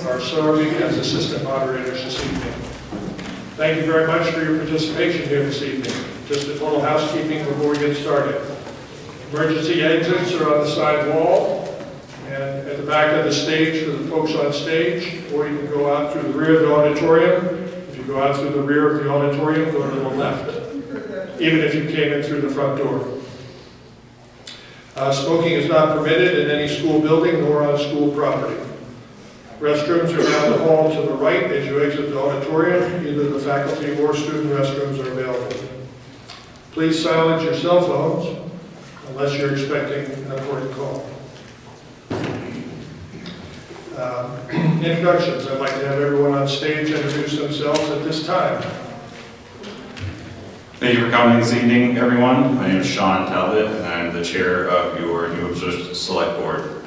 are serving as assistant moderators this evening. Thank you very much for your participation here this evening. Just a little housekeeping before we get started. Emergency exits are on the side wall and at the back of the stage for the folks on stage, or you can go out through the rear of the auditorium. If you go out through the rear of the auditorium, go to the left, even if you came in through the front door. Smoking is not permitted in any school building nor on school property. Restrooms are down the hall to the right as you exit the auditorium. Either the faculty or student restrooms are available. Please silence your cell phones unless you're expecting an important call. Introductions. I'd like to have everyone on stage introduce themselves at this time. Thank you for coming this evening, everyone. My name is Sean Talbot, and I'm the chair of your New Ipswich Select Board.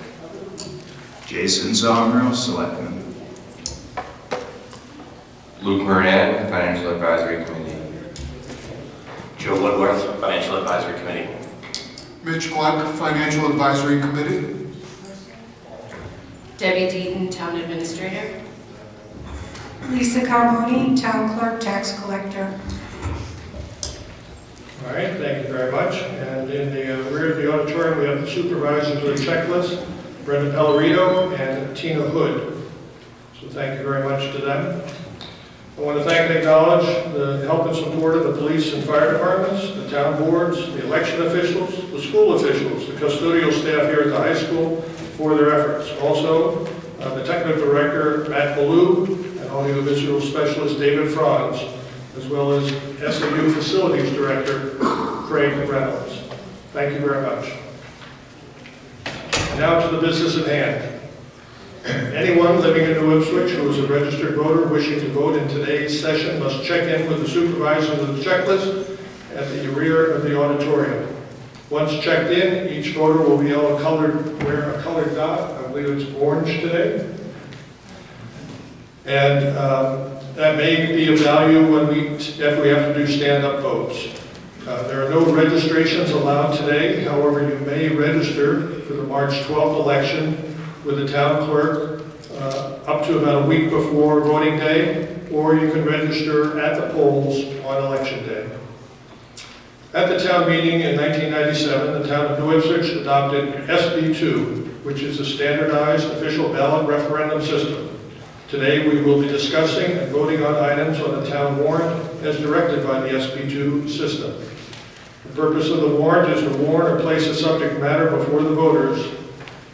Jason Somro, Selectman. Luke Moran, Financial Advisory Committee. Joe Woodworth, Financial Advisory Committee. Mitch Clark, Financial Advisory Committee. Debbie Deaton, Town Administrator. Lisa Carboni, Town Clerk, Tax Collector. All right, thank you very much. And in the rear of the auditorium, we have the supervisors of the checklist, Brenda Pellerito and Tina Hood. So thank you very much to them. I want to thank and acknowledge the help and support of the police and fire departments, the town boards, the election officials, the school officials, the custodial staff here at the high school for their efforts. Also, the technical director, Matt Ballou, and audiovisual specialist, David Franz, as well as SAU Facilities Director, Craig Reynolds. Thank you very much. And now to the business at hand. Anyone living in New Ipswich who is a registered voter wishing to vote in today's session must check in with the supervisor of the checklist at the rear of the auditorium. Once checked in, each voter will be able to wear a colored dot. I believe it's orange today. And that may be of value if we have to do stand-up votes. There are no registrations allowed today. However, you may register for the March 12th election with the town clerk up to about a week before voting day, or you can register at the polls on election day. At the town meeting in 1997, the town of New Ipswich adopted SB2, which is a standardized official ballot referendum system. Today we will be discussing and voting on items on the town warrant as directed by the SB2 system. The purpose of the warrant is to warn or place a subject matter before the voters.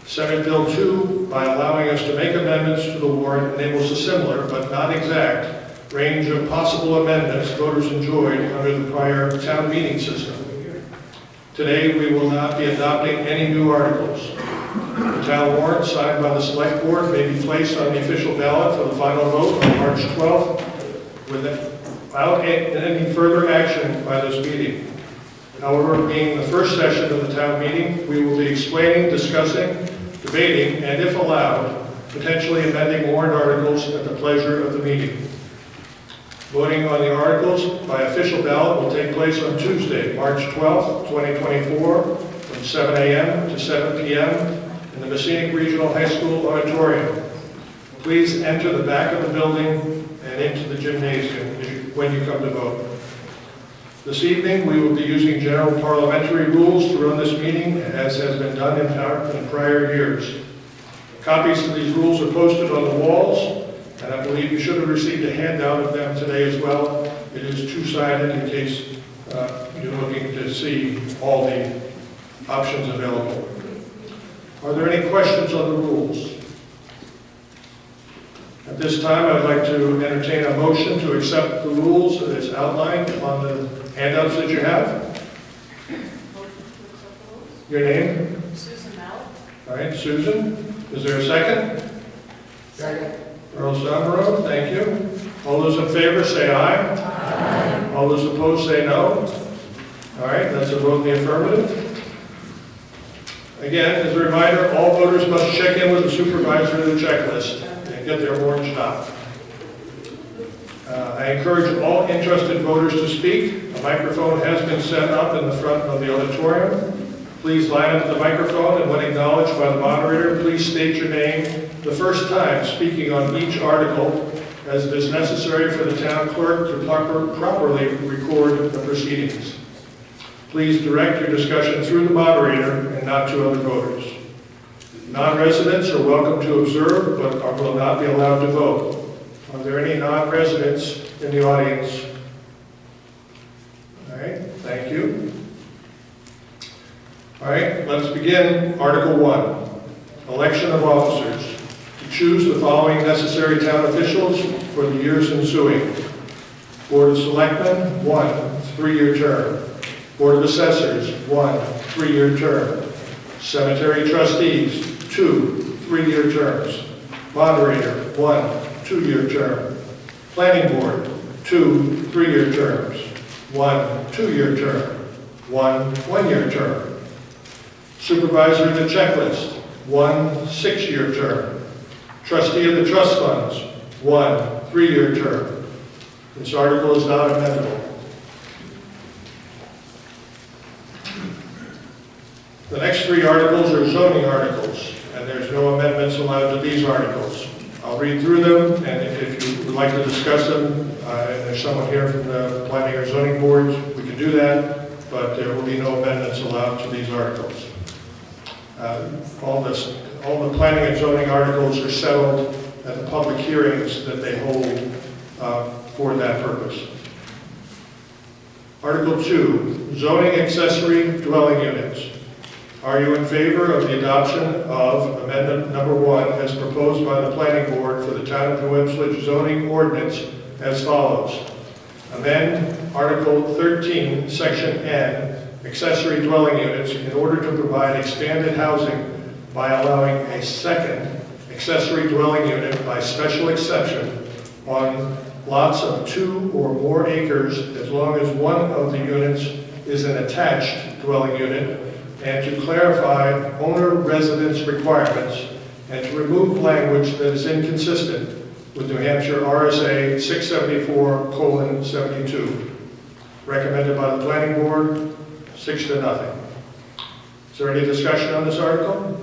Senate Bill 2, by allowing us to make amendments to the warrant, enables a similar, but not exact, range of possible amendments voters enjoyed under the prior town meeting system. Today we will not be adopting any new articles. The town warrant signed by the Select Board may be placed on the official ballot for the final vote on March 12th without any further action by this meeting. However, being the first session of the town meeting, we will be explaining, discussing, debating, and if allowed, potentially amending warrant articles at the pleasure of the meeting. Voting on the articles by official ballot will take place on Tuesday, March 12th, 2024, from 7 a.m. to 7 p.m. in the Messinic Regional High School auditorium. Please enter the back of the building and into the gymnasium when you come to vote. This evening, we will be using general parliamentary rules to run this meeting, as has been done in prior years. Copies of these rules are posted on the walls, and I believe you should have received a handout of them today as well. It is two-sided in case you're looking to see all the options available. Are there any questions on the rules? At this time, I'd like to entertain a motion to accept the rules as outlined on the handouts that you have. Your name? Susan Mallett. All right, Susan. Is there a second? Second. Earl Somro, thank you. All those in favor say aye. Aye. All those opposed say no. All right, that's a vote in the affirmative. Again, as a reminder, all voters must check in with the supervisor of the checklist and get their orange dot. I encourage all interested voters to speak. A microphone has been set up in the front of the auditorium. Please line up the microphone, and when acknowledged by the moderator, please state your name the first time speaking on each article, as it is necessary for the town clerk to properly record the proceedings. Please direct your discussion through the moderator and not to other voters. Non-residents are welcome to observe, but will not be allowed to vote. Are there any non-residents in the audience? All right, thank you. All right, let's begin Article 1, Election of Officers. To choose the following necessary town officials for the years ensuing. Board of Selectmen, 1 3-year term. Board of Assessors, 1 3-year term. Cemetery Trustees, 2 3-year terms. Moderator, 1 2-year term. Planning Board, 2 3-year terms. 1 2-year term. 1 1-year term. Supervisor of the Checklist, 1 6-year term. Trustee of the Trust Funds, 1 3-year term. This article is not amendable. The next 3 articles are zoning articles, and there's no amendments allowed to these articles. I'll read through them, and if you would like to discuss them, and there's someone here from the Planning or Zoning Boards, we can do that, but there will be no amendments allowed to these articles. All the planning and zoning articles are settled at the public hearings that they hold for that purpose. Article 2, zoning accessory dwelling units. Are you in favor of the adoption of amendment number 1 as proposed by the planning board for the town of New Ipswich zoning ordinance as follows? Amend Article 13, Section N, accessory dwelling units in order to provide expanded housing by allowing a second accessory dwelling unit by special exception on lots of 2 or more acres as long as one of the units is an attached dwelling unit, and to clarify owner residence requirements and to remove language that is inconsistent with New Hampshire RSA 674:72. Recommended by the planning board, 6-0. Is there any discussion on this article?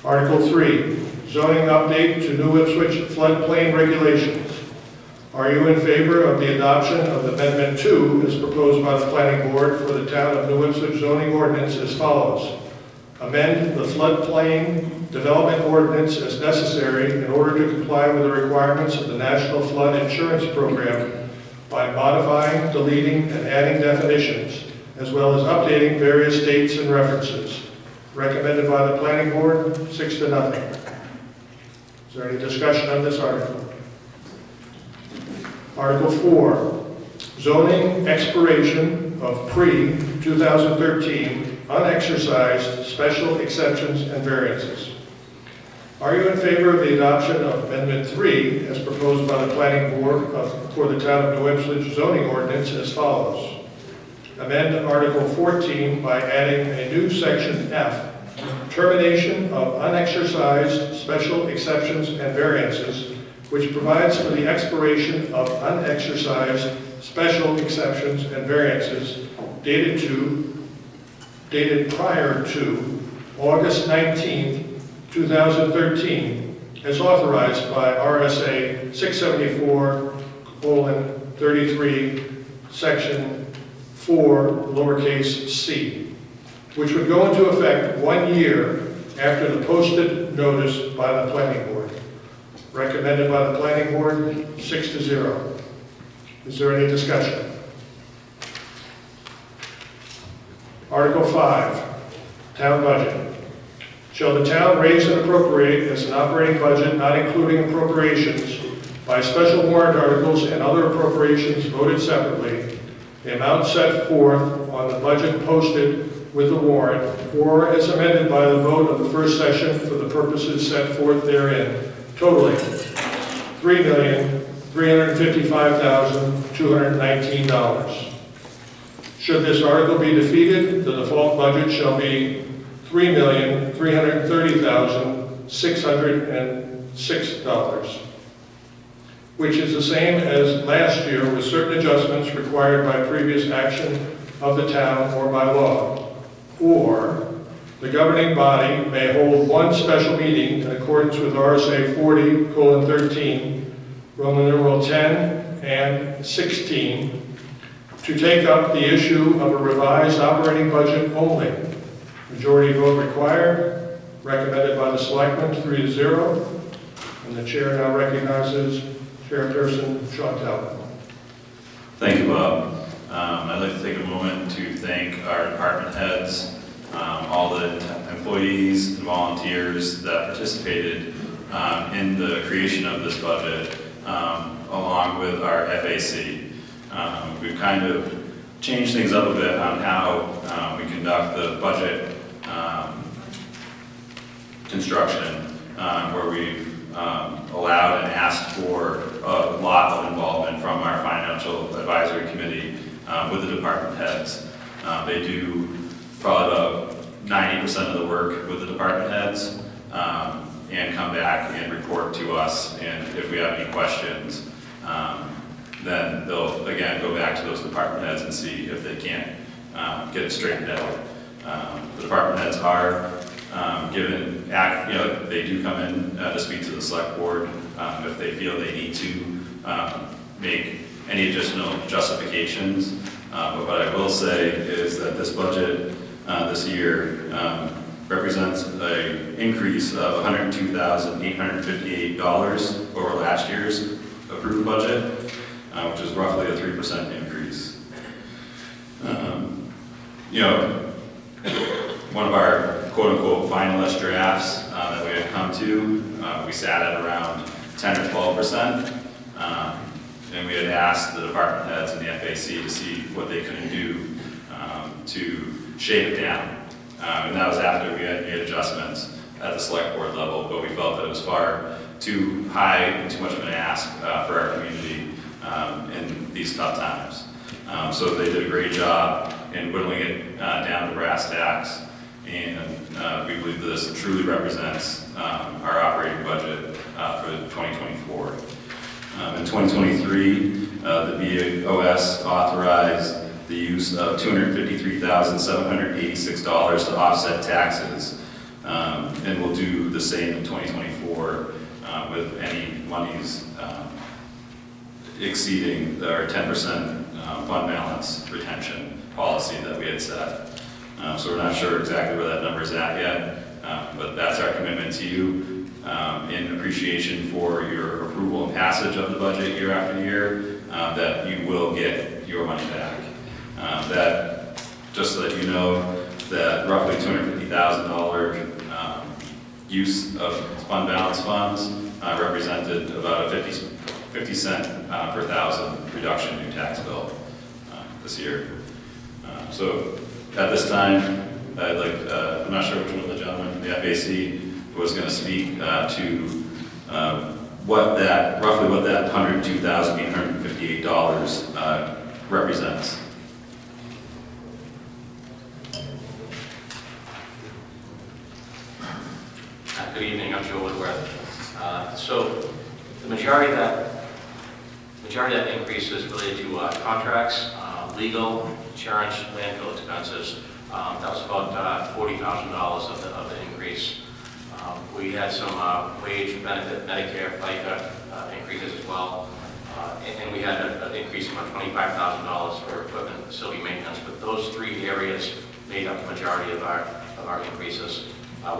Article 3, zoning update to New Ipswich floodplain regulations. Are you in favor of the adoption of Amendment 2 as proposed by the planning board for the town of New Ipswich zoning ordinance as follows? Amend the floodplain development ordinance as necessary in order to comply with the requirements of the National Flood Insurance Program by modifying, deleting, and adding definitions, as well as updating various dates and references. Recommended by the planning board, 6-0. Is there any discussion on this article? Article 4, zoning expiration of pre-2013 unexercised special exceptions and variances. Are you in favor of the adoption of Amendment 3 as proposed by the planning board for the town of New Ipswich zoning ordinance as follows? Amend Article 14 by adding a new Section F, termination of unexercised special exceptions and variances, which provides for the expiration of unexercised special exceptions and variances dated prior to August 19, 2013, as authorized by RSA 674:33, Section 4, lowercase c, which would go into effect 1 year after the posted notice by the planning board. Recommended by the planning board, 6-0. Is there any discussion? Article 5, town budget. Shall the town raise and appropriate as an operating budget, not including appropriations, by special warrant articles and other appropriations voted separately, the amount set forth on the budget posted with the warrant, or as amended by the vote of the first session for the purposes set forth therein, totaling $3,355,219. Should this article be defeated, the default budget shall be $3,330,606, which is the same as last year with certain adjustments required by previous action of the town or by law. Or The governing body may hold one special meeting in accordance with RSA 40:13, Roman numeral 10 and 16, to take up the issue of a revised operating budget only. Majority vote required, recommended by the selectmen 3-0, and the chair now recognizes Chairperson Sean Talbot. Thank you, Bob. I'd like to take a moment to thank our department heads, all the employees and volunteers that participated in the creation of this budget, along with our FAC. We've kind of changed things up a bit on how we conduct the budget construction, where we've allowed and asked for a lot of involvement from our financial advisory committee with the department heads. They do probably about 90% of the work with the department heads, and come back and report to us, and if we have any questions, then they'll again go back to those department heads and see if they can't get it straightened out. The department heads are given, they do come in to speak to the select board if they feel they need to make any additional justifications. But what I will say is that this budget this year represents an increase of $102,858 over last year's approved budget, which is roughly a 3% increase. One of our quote-unquote finalist drafts that we had come to, we sat at around 10 or 12%, and we had asked the department heads and the FAC to see what they could do to shave it down. And that was after we had made adjustments at the select board level, but we felt that it was far too high and too much of an ask for our community in these tough times. So they did a great job in whittling it down to brass tacks, and we believe this truly represents our operating budget for 2024. In 2023, the BOS authorized the use of $253,786 to offset taxes, and we'll do the same in 2024 with any monies exceeding our 10% fund balance retention policy that we had set. So we're not sure exactly where that number is at yet, but that's our commitment to you in appreciation for your approval and passage of the budget year after year, that you will get your money back. That, just so that you know, that roughly $250,000 use of fund balance funds represented about a 50 cent per thousand reduction in your tax bill this year. So at this time, I'd like, I'm not sure which one of the gentlemen from the FAC was going to speak to roughly what that $102,858 represents. Good evening, I'm Joe Woodworth. So the majority of that increase is related to contracts, legal, insurance, landfill expenses. That was about $40,000 of the increase. We had some wage, benefit, Medicare, FICA increases as well. And we had an increase of about $25,000 for equipment and facility maintenance. But those three areas made up the majority of our increases.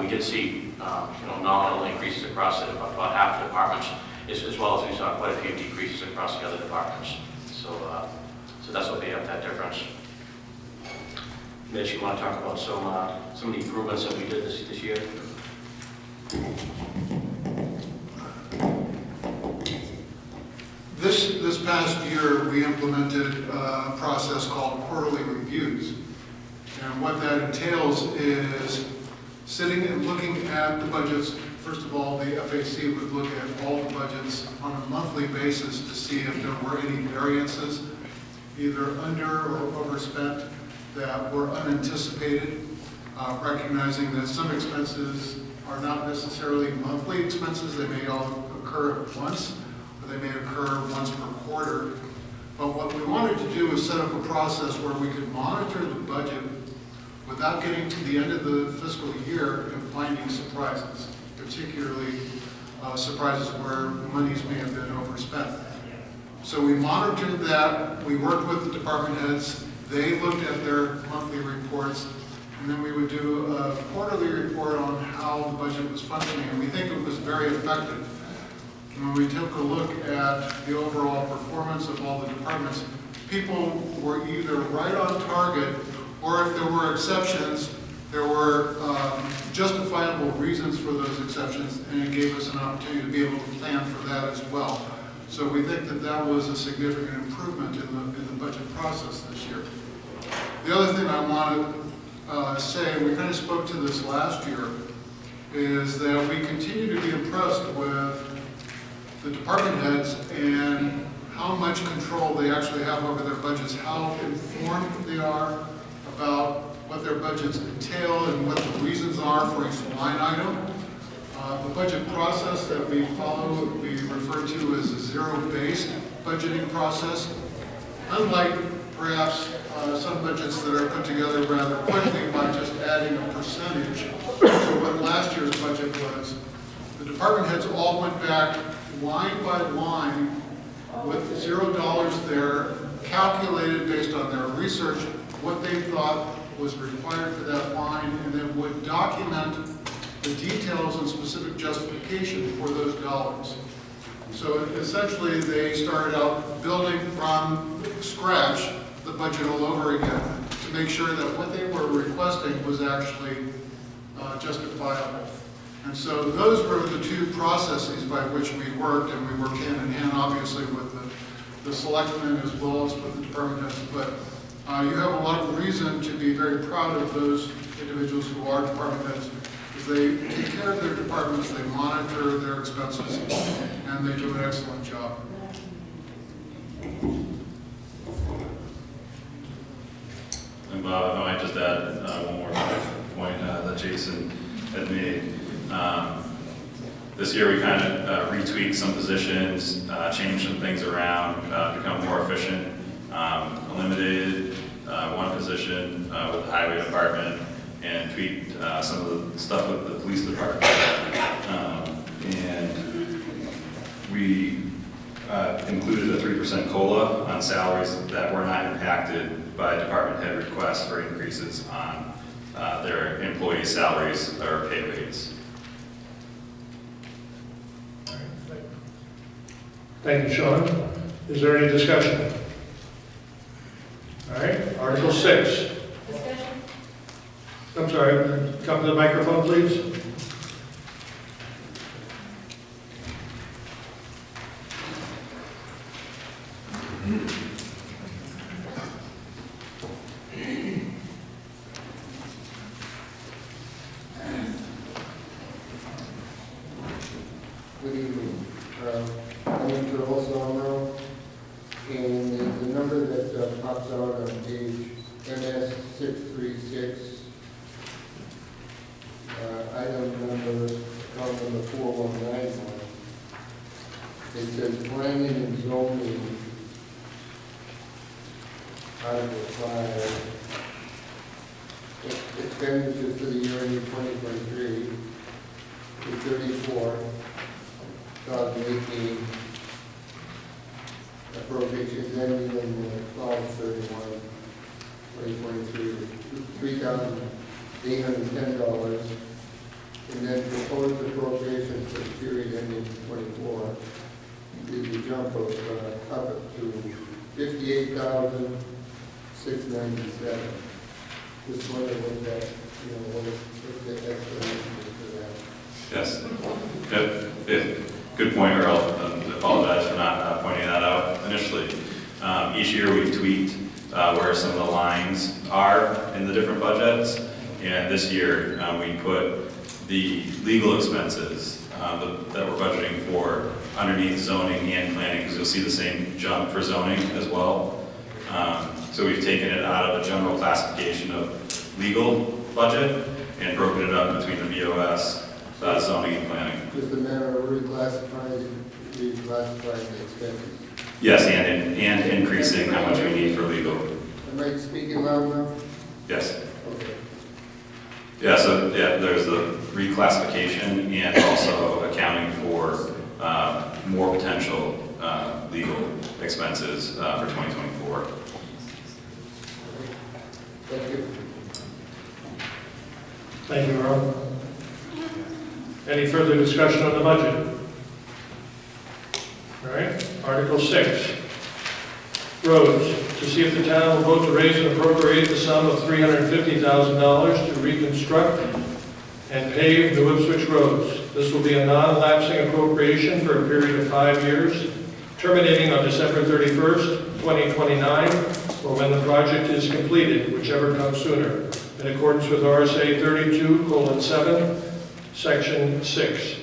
We did see nominal increases across about half the departments, as well as we saw quite a few decreases across the other departments. So that's what made up that difference. Mitch, you want to talk about some of the improvements that we did this year? This past year, we implemented a process called quarterly reviews. And what that entails is sitting and looking at the budgets. First of all, the FAC would look at all the budgets on a monthly basis to see if there were any variances, either under or overspent, that were unanticipated, recognizing that some expenses are not necessarily monthly expenses. They may all occur at once, or they may occur once per quarter. But what we wanted to do was set up a process where we could monitor the budget without getting to the end of the fiscal year and finding surprises, particularly surprises where monies may have been overspent. So we monitored that, we worked with the department heads, they looked at their monthly reports, and then we would do a quarterly report on how the budget was functioning, and we think it was very effective. When we took a look at the overall performance of all the departments, people were either right on target, or if there were exceptions, there were justifiable reasons for those exceptions, and it gave us an opportunity to be able to plan for that as well. So we think that that was a significant improvement in the budget process this year. The other thing I want to say, we kind of spoke to this last year, is that we continue to be impressed with the department heads and how much control they actually have over their budgets, how informed they are about what their budgets entail and what the reasons are for each line item. The budget process that we follow, we refer to as a zero-based budgeting process. Unlike perhaps some budgets that are put together rather quickly by just adding a percentage to what last year's budget was, the department heads all went back line by line with $0 there, calculated based on their research what they thought was required for that line, and then would document the details and specific justification for those dollars. So essentially they started out building from scratch the budget all over again to make sure that what they were requesting was actually justifiable. And so those were the two processes by which we worked, and we worked hand in hand obviously with the selectmen as well as with the department heads. But you have a lot of reason to be very proud of those individuals who are department heads. They take care of their departments, they monitor their expenses, and they do an excellent job. And Bob, I might just add one more point that Jason had made. This year we kind of retweaked some positions, changed some things around, become more efficient, eliminated one position with the highway department, and tweaked some of the stuff with the police department. And we included a 3% COLA on salaries that were not impacted by department head requests for increases on their employee salaries or pay rates. Thank you, Sean. Is there any discussion? All right, Article 6. Discussion? I'm sorry, come to the microphone, please. Good evening. I'm in Joel Somro, and the number that pops out on page MS 636, item number, account number 4191. It says planning and zoning, Article 5, expenditures for the year ending 2023 to 2018. Appropriations ending in 12/31/2023, $3,810, and then proposed appropriations for the period ending 24. The jump of up to $58,697. Just wondering what that, what's the explanation for that? Yes. Good point, Earl. I apologize for not pointing that out initially. Each year we've tweaked where some of the lines are in the different budgets, and this year we put the legal expenses that we're budgeting for underneath zoning and planning, because you'll see the same jump for zoning as well. So we've taken it out of a general classification of legal budget and broken it up between the BOS, zoning and planning. Just a matter of reclassifying the expenses. Yes, and increasing how much we need for legal. Am I speaking loud enough? Yes. Okay. Yeah, so yeah, there's the reclassification and also accounting for more potential legal expenses for 2024. Thank you. Thank you, Earl. Any further discussion on the budget? All right, Article 6. Roads. To see if the town will vote to raise and appropriate the sum of $350,000 to reconstruct and pave New Ipswich roads. This will be a non-lapsing appropriation for a period of 5 years, terminating on December 31st, 2029, or when the project is completed, whichever comes sooner, in accordance with RSA 32:7, Section 6.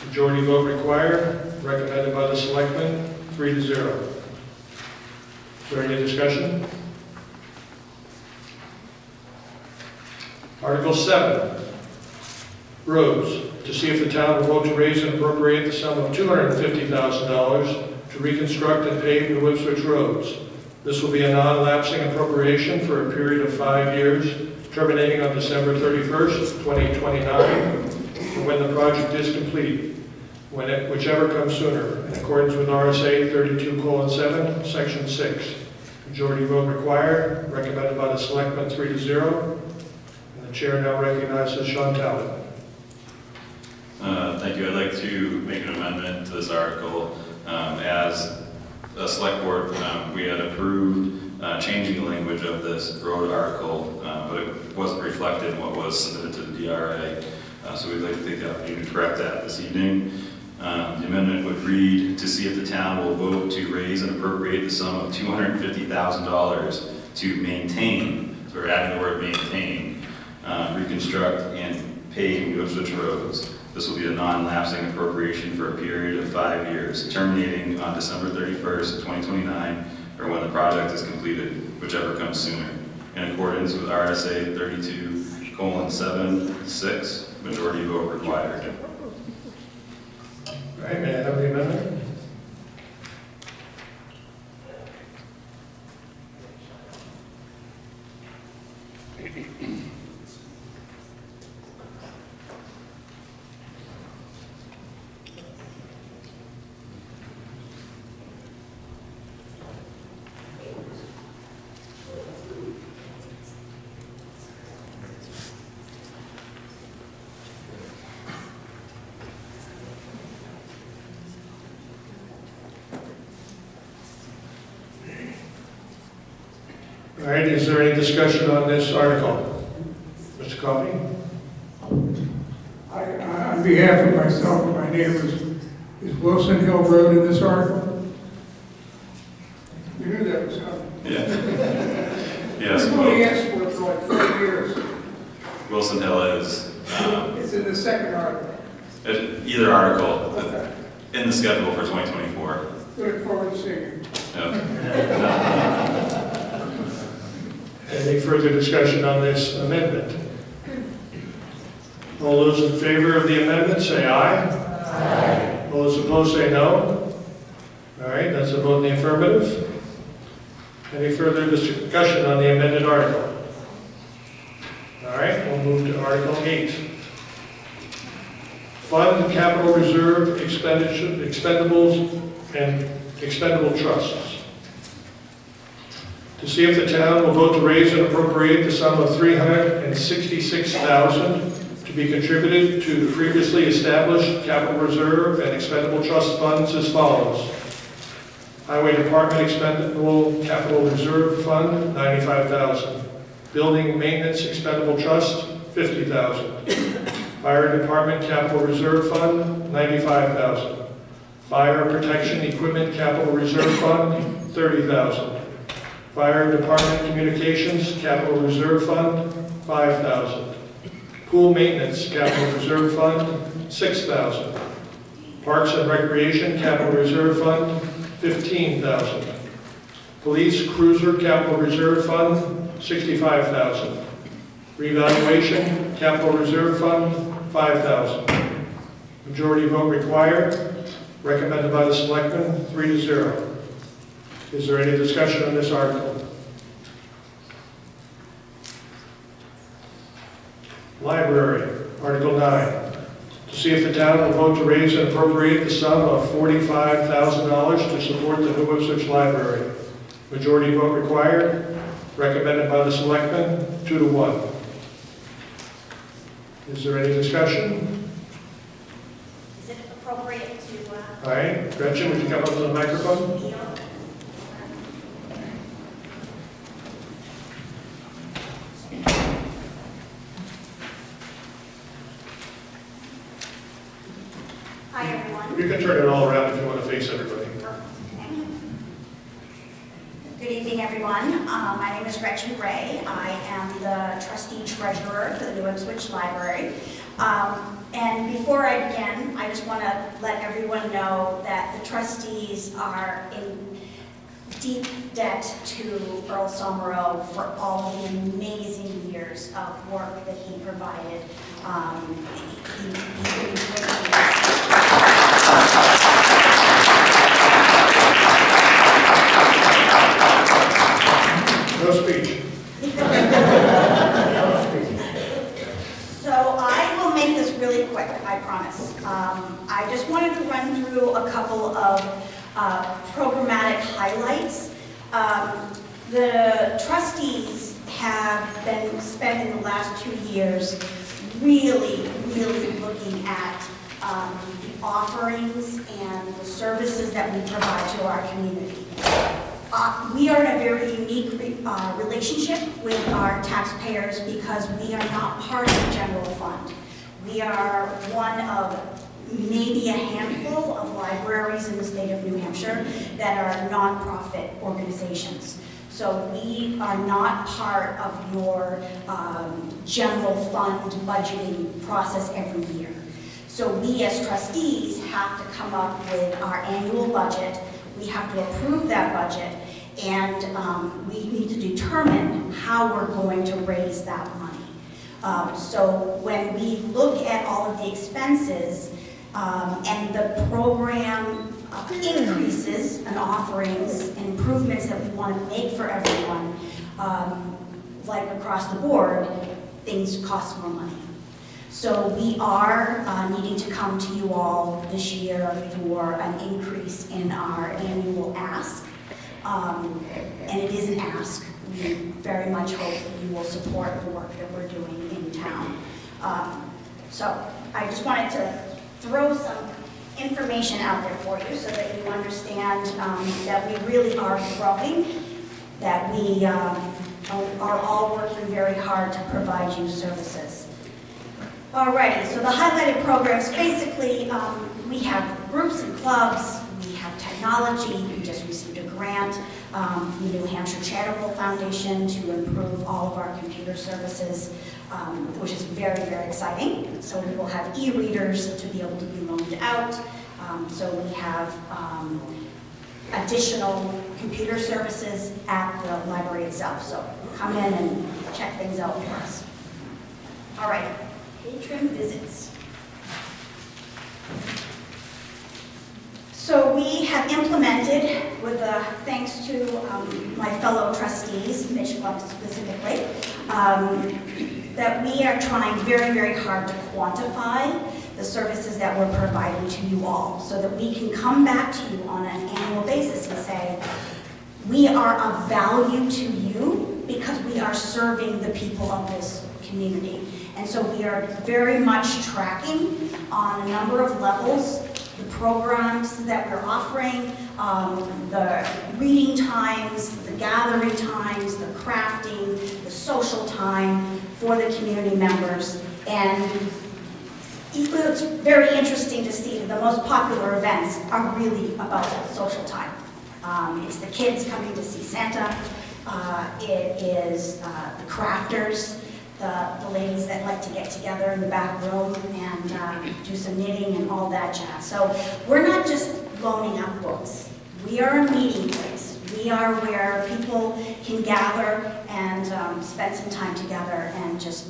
Majority vote required, recommended by the selectmen, 3-0. Is there any discussion? Article 7, roads. To see if the town will vote to raise and appropriate the sum of $250,000 to reconstruct and pave New Ipswich roads. This will be a non-lapsing appropriation for a period of 5 years, terminating on December 31st, 2029, or when the project is complete, whichever comes sooner, in accordance with RSA 32:7, Section 6. Majority vote required, recommended by the selectmen, 3-0. And the chair now recognizes Sean Talbot. Thank you. I'd like to make an amendment to this article. As a select board, we had approved changing the language of this road article, but it wasn't reflected in what was submitted to the DRA. So we'd like to take the opportunity to correct that this evening. The amendment would read, to see if the town will vote to raise and appropriate the sum of $250,000 to maintain, so we're adding the word maintain, reconstruct and pave New Ipswich roads. This will be a non-lapsing appropriation for a period of 5 years, terminating on December 31st, 2029, or when the project is completed, whichever comes sooner, in accordance with RSA 32:7-6, majority vote required. All right, may I have the amendment? All right, is there any discussion on this article? Mr. Coffey? On behalf of myself and my neighbors, is Wilson Hill Road in this article? You knew that was coming. Yeah. Yes. We've only asked for it for like 4 years. Wilson Hill is It's in the second article. either article Okay. in the schedule for 2024. Look forward to seeing you. Yep. Any further discussion on this amendment? All those in favor of the amendment say aye. Aye. All those opposed say no. All right, that's a vote in the affirmative. Any further discussion on the amended article? All right, we'll move to Article 8. Fund capital reserve expendables and expendable trusts. To see if the town will vote to raise and appropriate the sum of $366,000 to be contributed to the previously established capital reserve and expendable trust funds as follows. Highway Department Expendable Capital Reserve Fund, $95,000. Building Maintenance Expendable Trust, $50,000. Fire Department Capital Reserve Fund, $95,000. Fire Protection Equipment Capital Reserve Fund, $30,000. Fire Department Communications Capital Reserve Fund, $5,000. Pool Maintenance Capital Reserve Fund, $6,000. Parks and Recreation Capital Reserve Fund, $15,000. Police Cruiser Capital Reserve Fund, $65,000. Revaluation Capital Reserve Fund, $5,000. Majority vote required. Recommended by the selectmen, 3-0. Is there any discussion on this article? Library, Article 9. To see if the town will vote to raise and appropriate the sum of $45,000 to support the New Ipswich Library. Majority vote required, recommended by the selectmen, 2-1. Is there any discussion? Is it appropriate to, All right, Gretchen, would you come up to the microphone? appeal? Hi, everyone. You can turn it all around if you want to face everybody. Good evening, everyone. My name is Gretchen Gray. I am the trustee treasurer for the New Ipswich Library. And before I begin, I just want to let everyone know that the trustees are in deep debt to Earl Somerow for all of the amazing years of work that he provided. No speech. So I will make this really quick, I promise. I just wanted to run through a couple of programmatic highlights. The trustees have been spending the last 2 years really looking at the offerings and the services that we provide to our community. We are in a very unique relationship with our taxpayers because we are not part of the general fund. We are one of maybe a handful of libraries in the state of New Hampshire that are nonprofit organizations. So we are not part of your general fund budgeting process every year. So we as trustees have to come up with our annual budget. We have to approve that budget, and we need to determine how we're going to raise that money. So when we look at all of the expenses and the program increases and offerings and improvements that we want to make for everyone, like across the board, things cost more money. So we are needing to come to you all this year for an increase in our annual ask. And it is an ask. We very much hope that you will support the work that we're doing in town. So I just wanted to throw some information out there for you so that you understand that we really are growing, that we are all working very hard to provide you services. Alrighty, so the highlighted programs, basically we have groups and clubs, we have technology, we just received a grant from the New Hampshire Charitable Foundation to improve all of our computer services, which is very exciting. So we will have e-readers to be able to be loaned out. So we have additional computer services at the library itself. So come in and check things out for us. All right. Patron visits. So we have implemented, with thanks to my fellow trustees, Mitch Gluck specifically, that we are trying very hard to quantify the services that we're providing to you all so that we can come back to you on an annual basis and say, we are of value to you because we are serving the people of this community. And so we are very much tracking on a number of levels the programs that we're offering, the reading times, the gathering times, the crafting, the social time for the community members. And it's very interesting to see that the most popular events are really about that social time. It's the kids coming to see Santa. It is the crafters, the ladies that like to get together in the back room and do some knitting and all that jazz. So we're not just loaning out books. We are a meeting place. We are where people can gather and spend some time together and just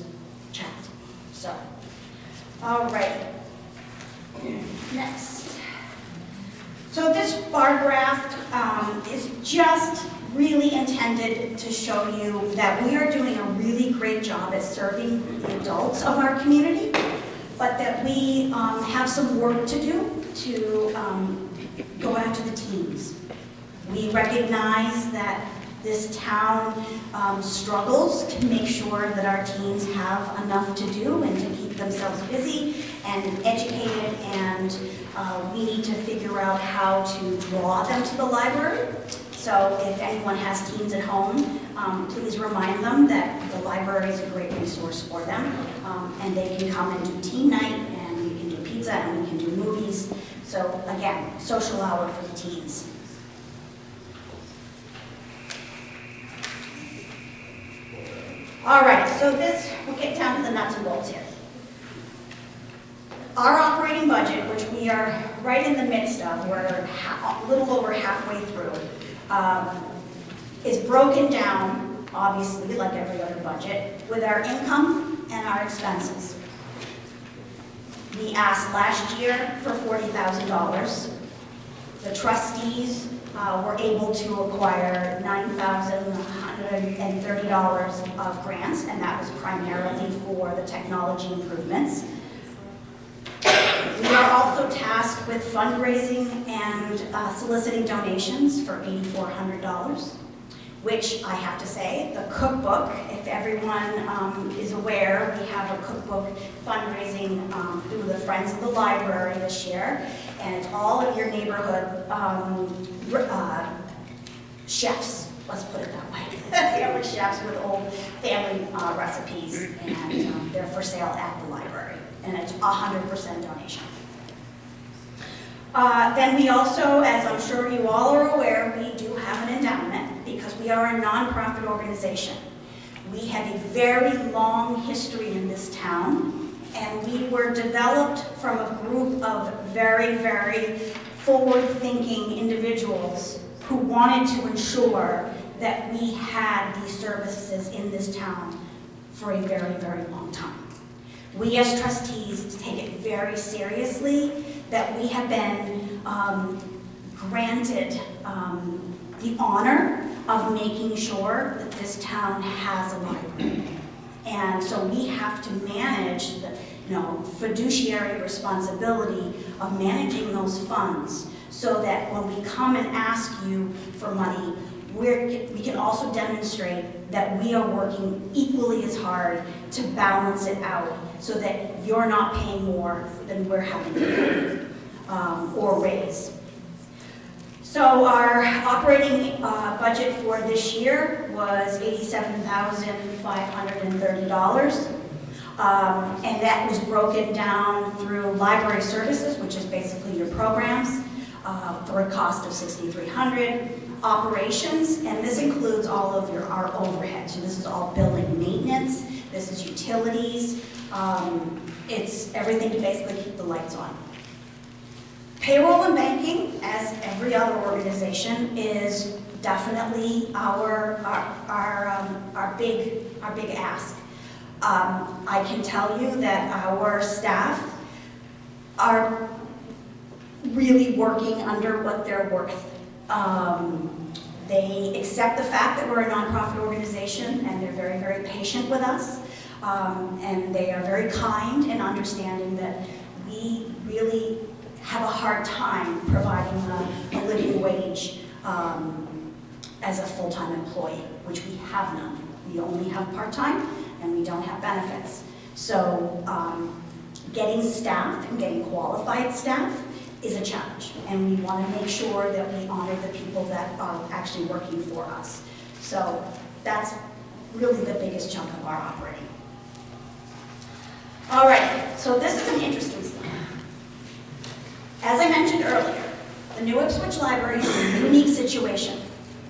chat. So, all right. Next. So this bar graph is just really intended to show you that we are doing a really great job at serving the adults of our community, but that we have some work to do to go after the teens. We recognize that this town struggles to make sure that our teens have enough to do and to keep themselves busy and educated, and we need to figure out how to draw them to the library. So if anyone has teens at home, please remind them that the library is a great resource for them, and they can come and do teen night, and we can do pizza, and we can do movies. So again, social hour for the teens. All right, so we'll get down to the nuts and bolts here. Our operating budget, which we are right in the midst of, we're a little over halfway through, is broken down, obviously, like every other budget, with our income and our expenses. We asked last year for $40,000. The trustees were able to acquire $9,130 of grants, and that was primarily for the technology improvements. We are also tasked with fundraising and soliciting donations for $8,400, which I have to say, the cookbook, if everyone is aware, we have a cookbook fundraising through the Friends of the Library this year, and it's all of your neighborhood chefs, let's put it that way. Family chefs with old family recipes, and they're for sale at the library, and it's 100% donation. Then we also, as I'm sure you all are aware, we do have an endowment because we are a nonprofit organization. We have a very long history in this town, and we were developed from a group of very, very forward-thinking individuals who wanted to ensure that we had these services in this town for a very, very long time. We as trustees take it very seriously that we have been granted the honor of making sure that this town has a library. And so we have to manage the fiduciary responsibility of managing those funds so that when we come and ask you for money, we can also demonstrate that we are working equally as hard to balance it out so that you're not paying more than we're having to pay or raise. So our operating budget for this year was $87,530. And that was broken down through library services, which is basically your programs, for a cost of $6,300. Operations, and this includes all of our overhead. So this is all building maintenance, this is utilities, it's everything to basically keep the lights on. Payroll and banking, as every other organization, is definitely our big ask. I can tell you that our staff are really working under what they're worth. They accept the fact that we're a nonprofit organization, and they're very, very patient with us, and they are very kind and understanding that we really have a hard time providing a living wage as a full-time employee, which we have none. We only have part-time, and we don't have benefits. So getting staff and getting qualified staff is a challenge, and we want to make sure that we honor the people that are actually working for us. So that's really the biggest chunk of our operating. All right, so this is an interesting slide. As I mentioned earlier, the New Ipswich Library is a unique situation.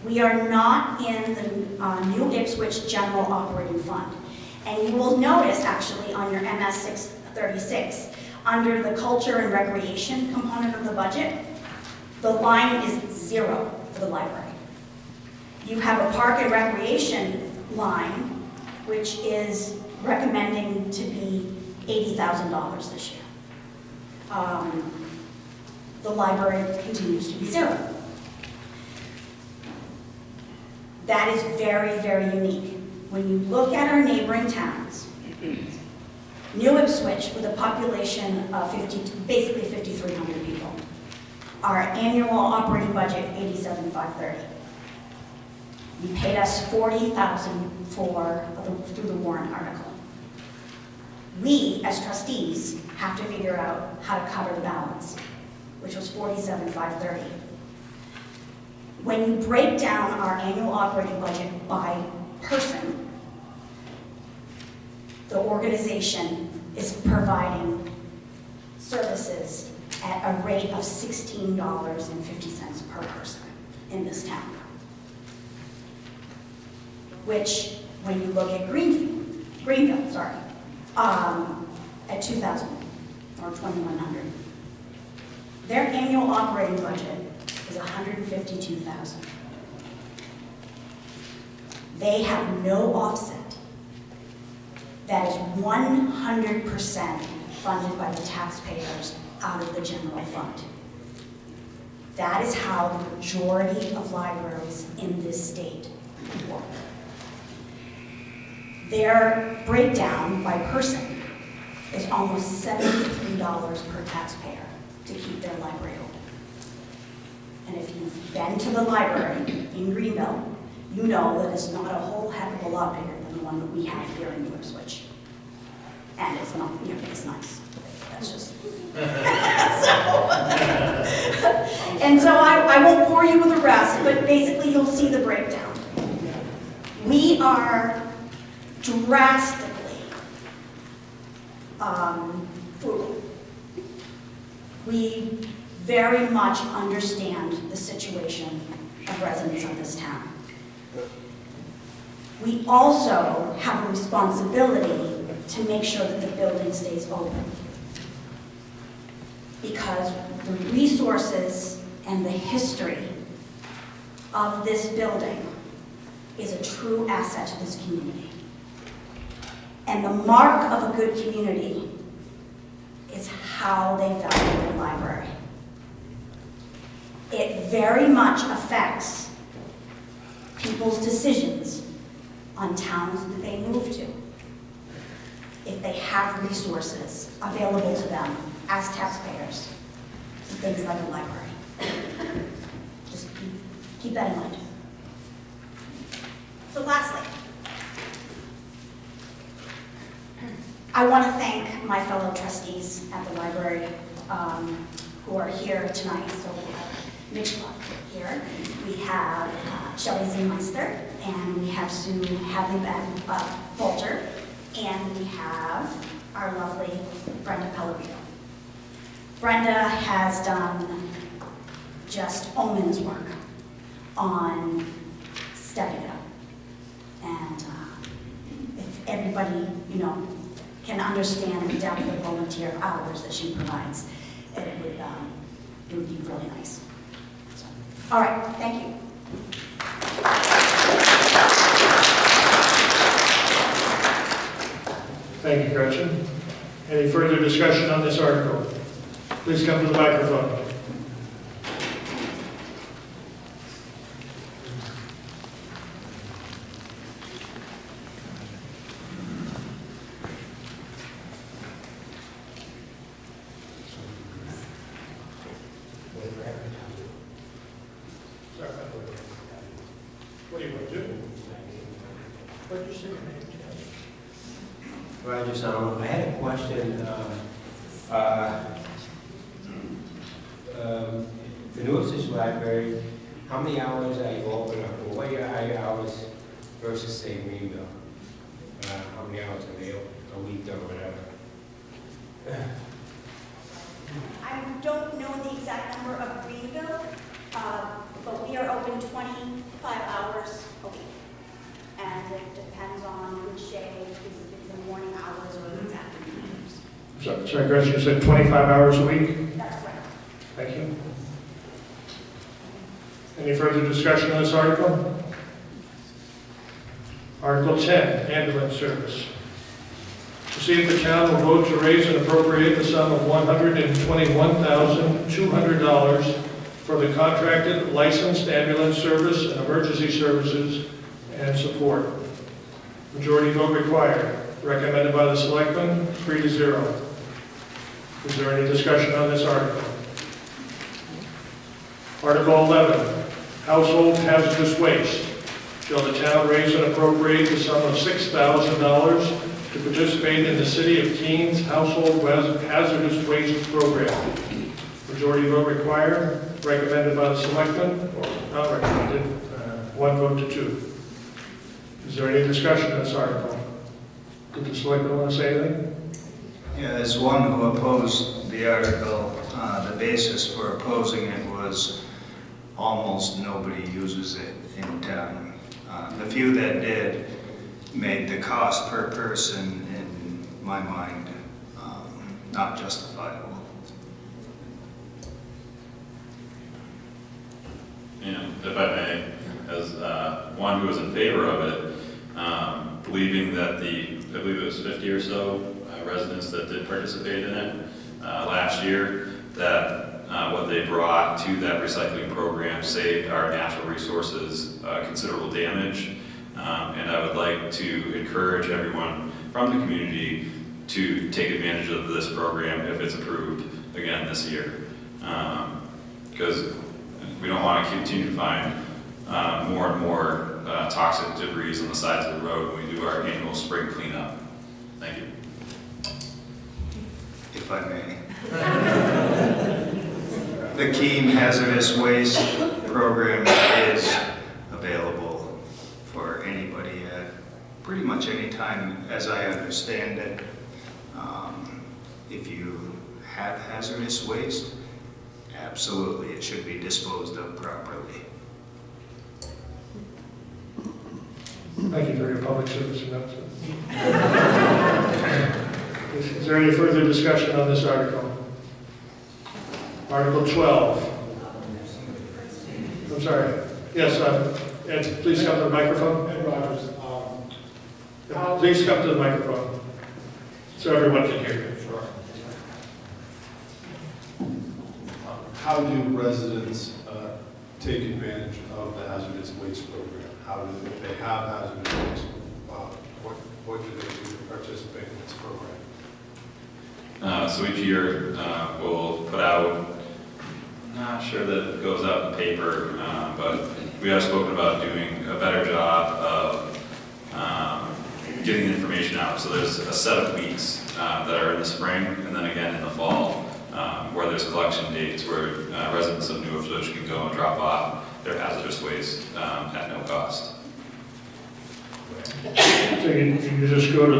We are not in the New Ipswich General Operating Fund. And you will notice, actually, on your MS 636, under the culture and recreation component of the budget, the line is 0 for the library. You have a park and recreation line, which is recommending to be $80,000 this year. The library continues to be 0. That is very, very unique. When you look at our neighboring towns, New Ipswich, with a population of basically 5,300 people, our annual operating budget, $87,530. You paid us $40,000 through the warrant article. We, as trustees, have to figure out how to cover the balance, which was $47,530. When you break down our annual operating budget by person, the organization is providing services at a rate of $16.50 per person in this town. Which, when you look at Greenville, at 2,000 or 2,100, their annual operating budget is $152,000. They have no offset. That is 100% funded by the taxpayers out of the general fund. That is how the majority of libraries in this state work. Their breakdown by person is almost $73 per taxpayer to keep their library open. And if you've been to the library in Greenville, you know that it's not a whole heck of a lot bigger than the one that we have here in New Ipswich. And it's not, it's nice. That's just. And so I won't bore you with the rest, but basically you'll see the breakdown. We are drastically frugal. We very much understand the situation of residents of this town. We also have a responsibility to make sure that the building stays open, because the resources and the history of this building is a true asset to this community. And the mark of a good community is how they value their library. It very much affects people's decisions on towns that they move to, if they have resources available to them as taxpayers, things like a library. Just keep that in mind. So lastly, I want to thank my fellow trustees at the library who are here tonight. So we have Mitch Clark here, we have Shelley Ziemeister, and we have Sue Hadley-Bolter, and we have our lovely Brenda Pellerito. Brenda has done just ominous work on stepping it up. And if everybody, can understand the depth of volunteer hours that she provides, it would be really nice. So, all right, thank you. Thank you, Gretchen. Any further discussion on this article? Please come to the microphone. What do you want to do? What did you say? Roger, so I had a question. The New Ipswich Library, how many hours are you open, or what are your hours versus, say, Greenville? How many hours are they open a week or whatever? I don't know the exact number of Greenville, but we are open 25 hours a week. And it depends on which day, if it's the morning hours or the afternoon hours. Sorry, Gretchen, you said 25 hours a week? That's right. Thank you. Any further discussion on this article? Article 10, ambulance service. To see if the town will vote to raise and appropriate the sum of $121,200 for the contracted licensed ambulance service and emergency services and support. Majority vote required. Recommended by the selectmen, 3-0. Is there any discussion on this article? Article 11, household hazardous waste. Shall the town raise and appropriate the sum of $6,000 to participate in the City of Keens Household Hazardous Waste Program? Majority vote required. Recommended by the selectmen, or not recommended, 1 vote to 2. Is there any discussion on this article? Did the selectmen want to say anything? Yeah, as one who opposed the article, the basis for opposing it was almost nobody uses it in town. The few that did made the cost per person, in my mind, not justifiable. And if I may, as one who was in favor of it, believing that I believe it was 50 or so residents that did participate in it last year, that what they brought to that recycling program saved our natural resources considerable damage. And I would like to encourage everyone from the community to take advantage of this program if it's approved again this year. Because we don't want to continue to find more and more toxic debris on the sides of the road when we do our annual spring cleanup. Thank you. If I may. The Keene Hazardous Waste Program is available for anybody at pretty much any time, as I understand it. If you have hazardous waste, absolutely, it should be disposed of properly. Thank you for your public service announcement. Is there any further discussion on this article? Article 12. I'm sorry. Yes, Ed, please come to the microphone. Ed Rogers. Please come to the microphone so everyone can hear you. Sure. How do residents take advantage of the hazardous waste program? How do if they have hazardous waste? What do they do to participate in this program? So each year we'll put out, I'm not sure that it goes out in the paper, but we have spoken about doing a better job of getting the information out. So there's a set of weeks that are in the spring and then again in the fall where there's collection dates where residents of New Ipswich can go and drop off their hazardous waste at no cost. So you just go to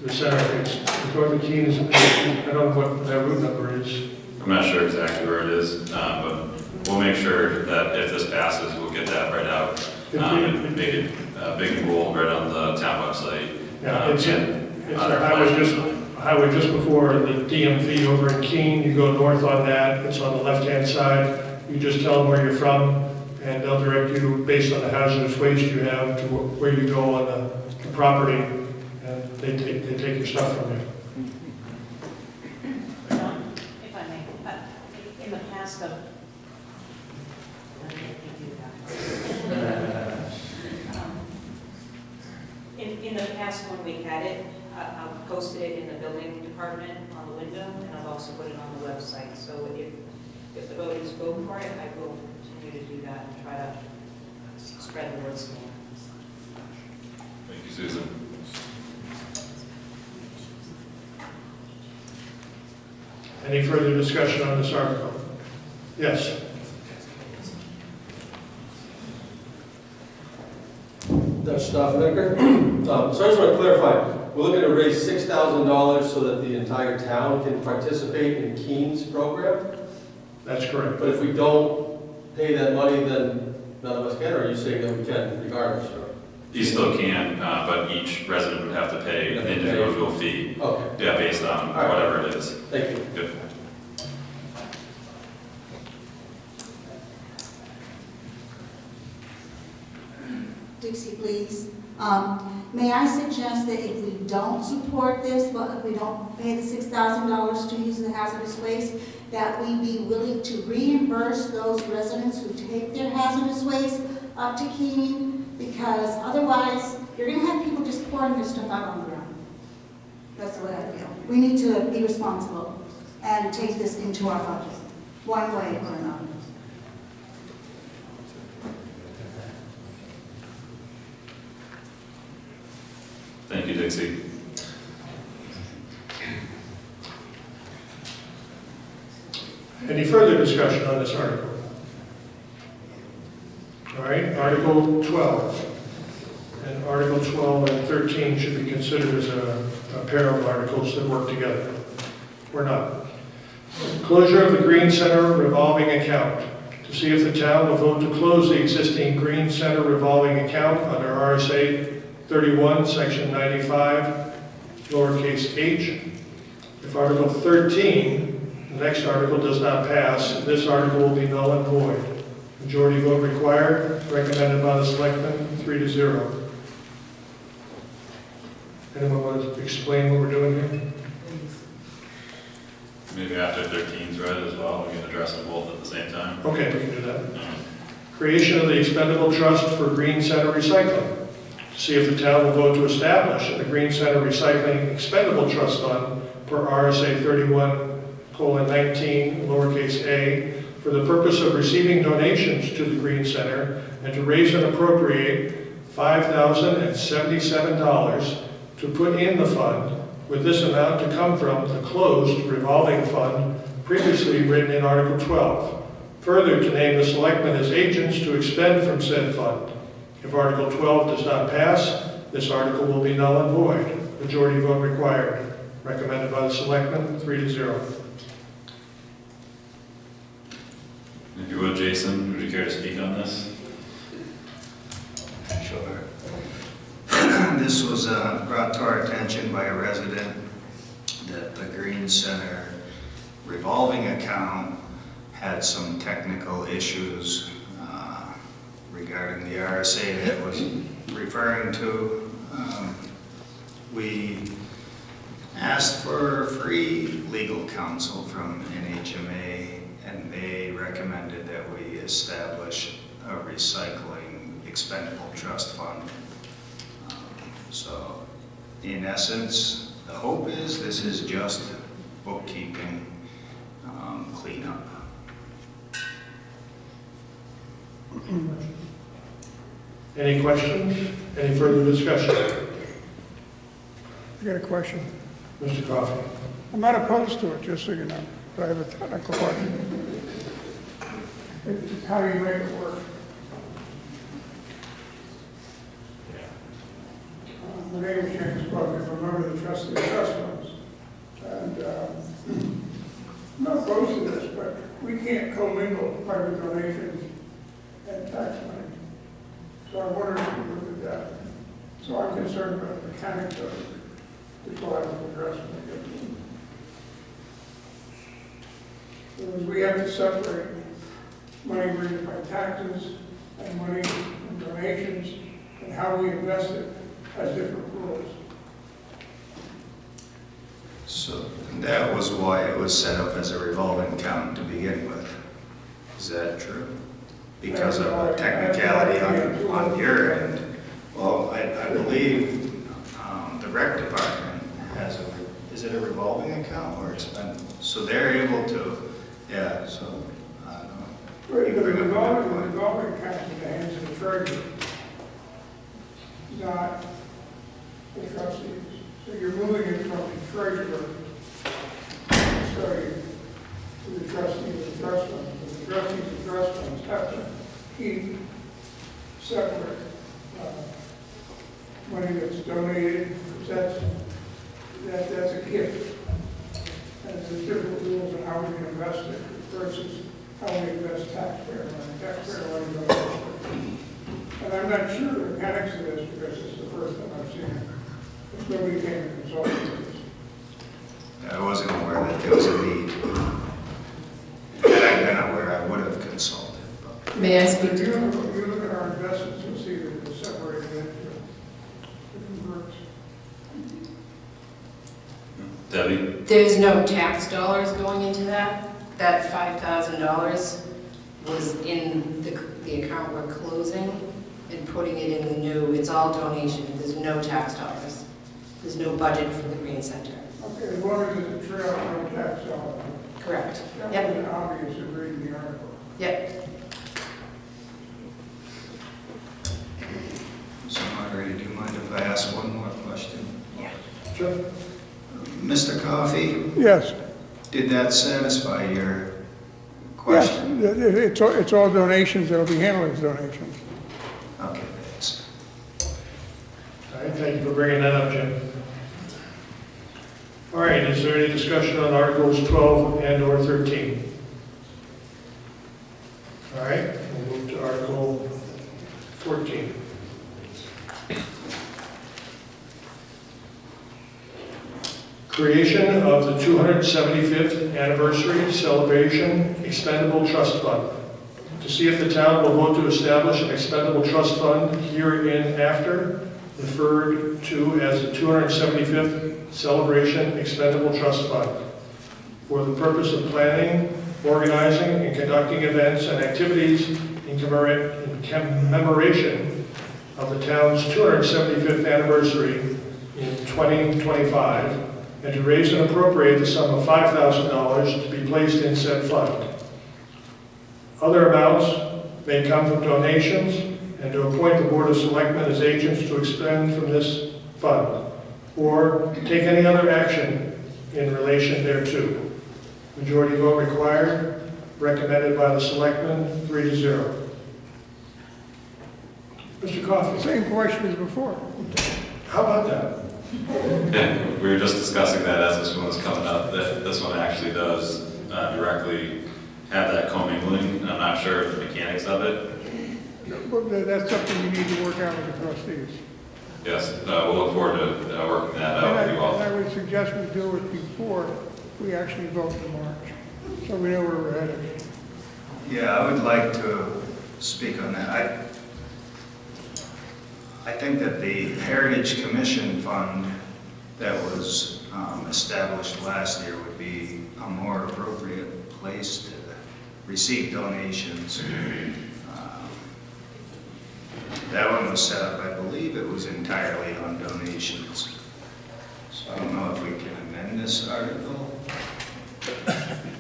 the center, it's Northern Keene, I don't know what that route number is. I'm not sure exactly where it is, but we'll make sure that if this passes, we'll get that right out and make it big and bold right on the town website. Yeah, it's the highway just before the DMV over in Keene. You go north on that, it's on the left-hand side. You just tell them where you're from, and they'll direct you based on the hazardous waste you have to where you go on the property, and they take your stuff from you. If I may, in the past of, in the past when we had it, I've posted it in the building department on the window, and I've also put it on the website. So if the voters vote for it, I will continue to do that and try to spread the word more. Thank you, Susan. Any further discussion on this article? Yes. Dutch Stoffnecker. So I just want to clarify, we're looking to raise $6,000 so that the entire town can participate in Keene's program? That's correct. But if we don't pay that money, then none of us can, or are you saying that we can regardless? Or? You still can, but each resident would have to pay an individual fee. Okay. Yeah, based on whatever it is. Thank you. Good. Dixie, please. May I suggest that if we don't support this, but if we don't pay the $6,000 to use the hazardous waste, that we be willing to reimburse those residents who take their hazardous waste up to Keene, because otherwise, you're gonna have people just pouring their stuff out on the ground. That's the way I feel. We need to be responsible and take this into our budget, one way or another. Thank you, Dixie. Any further discussion on this article? All right, Article 12. And Article 12 and 13 should be considered as a pair of articles that work together. Or not. Closure of the Green Center revolving account. To see if the town will vote to close the existing Green Center revolving account under RSA 31, Section 95, lowercase h. If Article 13, the next article, does not pass, this article will be null and void. Majority vote required, recommended by the selectmen, 3-0. Anyone want to explain what we're doing here? Maybe after 13's read as well, we can address them both at the same time. Okay, we can do that. Creation of the expendable trust for Green Center recycling. To see if the town will vote to establish the Green Center Recycling Expendable Trust Fund per RSA 31:19, lowercase a, for the purpose of receiving donations to the Green Center and to raise and appropriate $5,077 to put in the fund, with this amount to come from the closed revolving fund previously written in Article 12. Further, to name the selectmen as agents to expend from said fund. If Article 12 does not pass, this article will be null and void. Majority vote required. Recommended by the selectmen, 3-0. If you would, Jason, would you care to speak on this? Sure. This was brought to our attention by a resident that the Green Center revolving account had some technical issues regarding the RSA that was referring to. We asked for free legal counsel from NHMA, and they recommended that we establish a recycling expendable trust fund. So, in essence, the hope is this is just bookkeeping cleanup. Any questions? Any further discussion? I got a question. Mr. Coffey. I'm not opposed to it, just so you know, but I have a technical question. It's how you make it work. My name is James Bucket, remember the trust of the trust funds. And I'm not opposed to this, but we can't commingle private donations and tax money. So I wonder if you look at that. So I'm concerned about the mechanics of it, which we'll have to address when we get to it. Because we have to separate money raised by taxes and money from donations, and how we invest it has different rules. So that was why it was set up as a revolving account to begin with. Is that true? Because of a technicality on your end. Well, I believe the rec department has is it a revolving account or expendable? So they're able to, yeah, so, I don't know. The revolving account in the hands of the treasurer, not the trustees. So you're moving it from the treasurer to the trustees of trust funds. But the trustees of trust funds have to keep separate money that's donated, because that's a gift. And there's different rules on how we can invest it versus how we invest taxpayer money. Taxpayer money goes elsewhere. And I'm not sure the mechanics of this, because this is the first time I've seen it. There's nobody came to consult with this. I wasn't aware that there was a need. Had I been aware, I would have consulted. But. May I speak to you? You look at our investments, you'll see that they're separated into different groups. Debbie? There's no tax dollars going into that? that $5,000 was in the account we're closing and putting it in the new, it's all donation, there's no tax dollars. There's no budget for the Green Center. Okay, as long as it's a trail, no tax dollar. Correct. That Yep. wasn't obvious in reading the article. Yep. So Marguerite, do you mind if I ask one more question? Yeah. Sure. Mr. Coffey, Yes. did that satisfy your Yes, question? it's all donations, it'll be handled as donations. Okay, thanks. All right, thank you for bringing that up, Jim. All right, is there any discussion on Articles 12 and or 13? All right, we'll move to Article 14. Creation of the 275th Anniversary Celebration Expendable Trust Fund. To see if the town will vote to establish an expendable trust fund hereinafter, referred to as the 275th Celebration Expendable Trust Fund, for the purpose of planning, organizing, and conducting events and activities in commemoration of the town's 275th anniversary in 2025, and to raise and appropriate the sum of $5,000 to be placed in said fund. Other amounts may come from donations, and to appoint the Board of Selectmen as agents to expend from this fund, or take any other action in relation thereto. Majority vote required, recommended by the Selectmen, 3-0. Mr. Coffey. Same question as before. How about that? Yeah, we were just discussing that as this one was coming up, that this one actually does directly have that commingling. I'm not sure of the mechanics of it. But that's something you need to work out with the trustees. Yes, we'll look forward to working that out with you all. And I would suggest we do it before we actually vote in March, so we know where we're headed. Yeah, I would like to speak on that. I think that the Heritage Commission Fund that was established last year would be a more appropriate place to receive donations. That one was set up, I believe it was entirely on donations. So I don't know if we can amend this article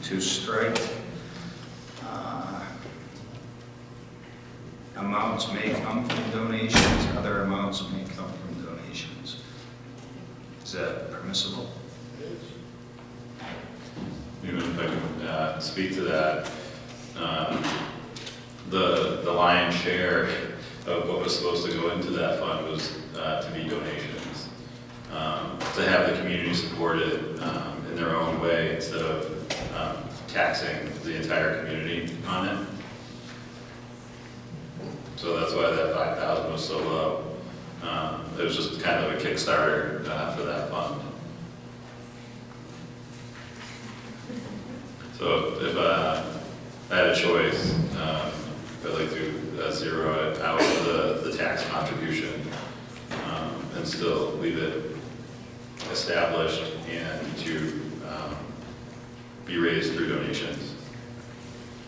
to strike amounts may come from donations, other amounts may come from donations. Is that permissible? Even if I can speak to that, the lion's share of what was supposed to go into that fund was to be donations, to have the community support it in their own way instead of taxing the entire community on it. So that's why that 5,000 was so low. It was just kind of a Kickstarter for that fund. So if I had a choice, I'd like to zero it out of the tax contribution and still leave it established and to be raised through donations.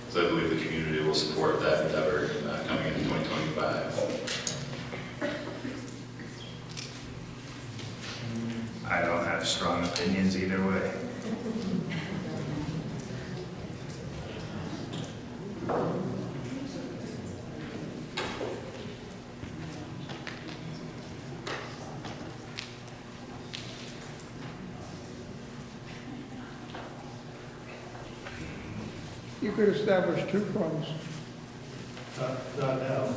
So I believe the community will support that endeavor coming into 2025. I don't have strong opinions either way. You could establish two funds. Not now.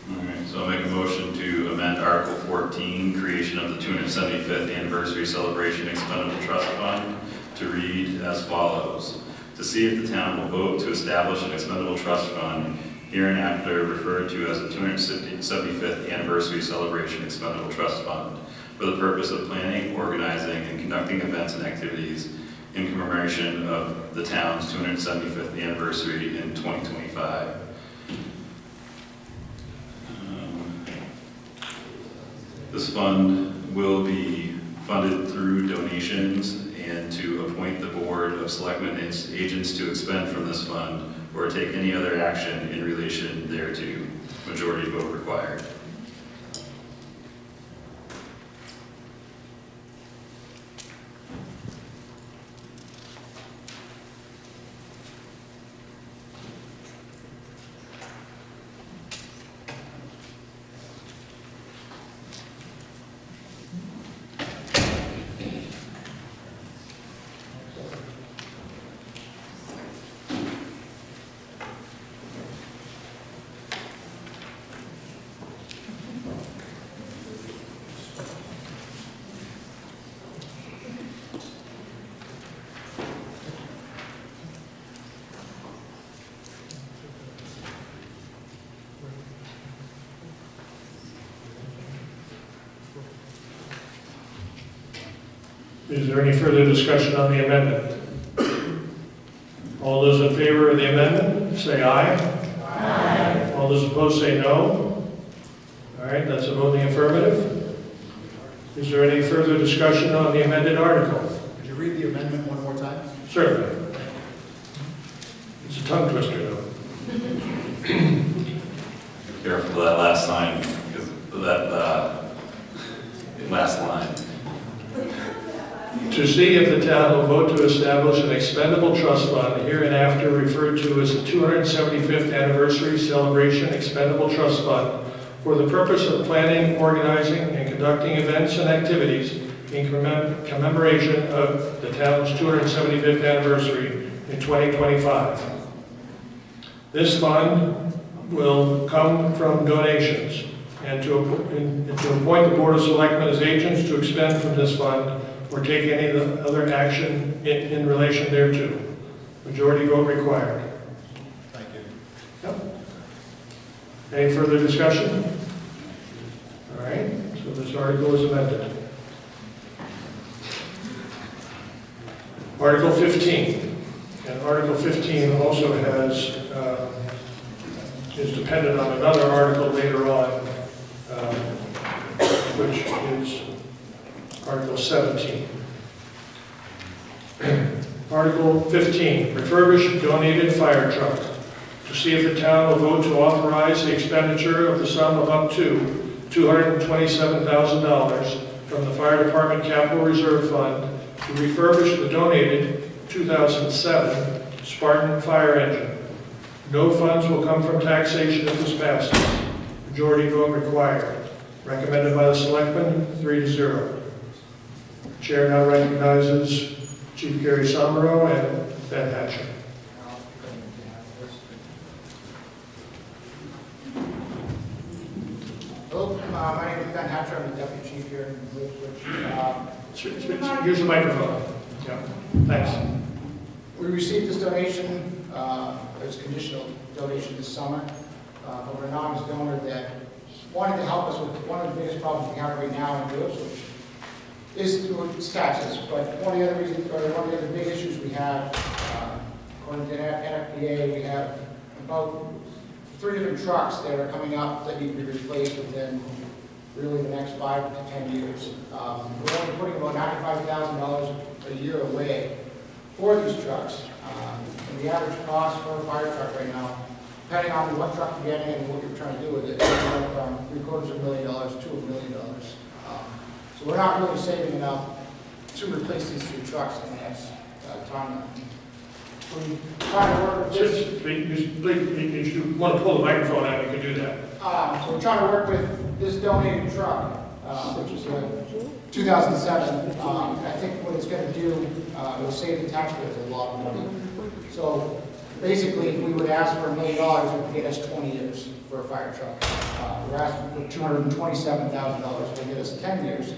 Alright, so I'll make a motion to amend Article 14, creation of the 275th Anniversary Celebration Expendable Trust Fund, to read as follows. To see if the town will vote to establish an expendable trust fund hereinafter referred to as the 275th Anniversary Celebration Expendable Trust Fund, for the purpose of planning, organizing, and conducting events and activities in commemoration of the town's 275th anniversary in 2025. This fund will be funded through donations and to appoint the Board of Selectmen as agents to expend from this fund or take any other action in relation thereto. Majority vote required. Is there any further discussion on the amendment? All those in favor of the amendment, say aye. Aye. All those opposed, say no. All right, that's a vote in the affirmative. Is there any further discussion on the amended article? Could you read the amendment one more time? Certainly. It's a tongue twister, though. Be careful with that last line, because that last line. To see if the town will vote to establish an expendable trust fund, hereinafter referred to as the 275th Anniversary Celebration Expendable Trust Fund, for the purpose of planning, organizing, and conducting events and activities in commemoration of the town's 275th anniversary in 2025. This fund will come from donations, and to appoint the Board of Selectmen as agents to expend from this fund or take any other action in relation thereto. Majority vote required. Thank you. Yep. Any further discussion? All right, so this article is amended. Article 15. And Article 15 also has, is dependent on another article later on, which is Article 17. Article 15, refurbish donated fire truck. To see if the town will vote to authorize the expenditure of the sum of up to $227,000 from the Fire Department Capital Reserve Fund to refurbish the donated 2007 Spartan fire engine. No funds will come from taxation if this passes. Majority vote required. Recommended by the Selectmen, 3-0. Chair now recognizes Chief Gary Somro and Ben Hatcher. Hello, my name is Ben Hatcher. I'm the Deputy Chief here in Ipswich. Use the microphone. Yeah, thanks. We received this donation, as conditional donation this summer, from an anonymous donor that wanted to help us with one of the biggest problems we have right now in Ipswich. It's taxes, but one of the other reasons, or one of the other big issues we have, according to NFPA, we have about 3 different trucks that are coming up that need to be replaced within really the next 5 to 10 years. We're only putting about $95,000 a year away for these trucks. And the average cost for a fire truck right now, depending on what truck you're getting and what you're trying to do with it, is from $750,000 to $1 million. So we're not really saving enough to replace these 3 trucks in the next time. We try to work with this. If you want to pull the microphone out, you can do that. So we're trying to work with this donated truck, which is a 2007. I think what it's going to do, it will save the taxpayers a lot of money. So basically, if we would ask for $1 million, it would get us 20 years for a fire truck. We're asking for $227,000, it will get us 10 years.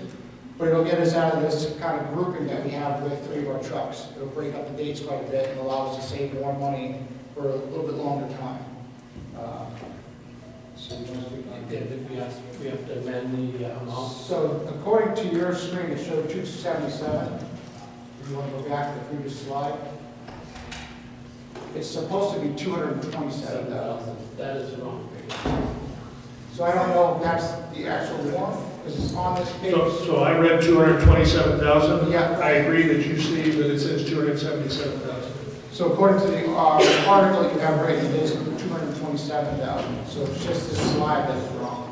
But it'll get us out of this kind of grouping that we have with 3 of our trucks. It'll break up the dates quite a bit and allow us to save more money for a little bit longer time. So we have to amend the amount? So according to your screen, it showed 277. If you want to go back to the previous slide. It's supposed to be 227,000. That is wrong. So I don't know if that's the actual warrant. because it's on this page. So I read 227,000. Yeah. I agree that you see that it says 277,000. So according to the article you have right, it is 227,000. So it's just this slide that's wrong.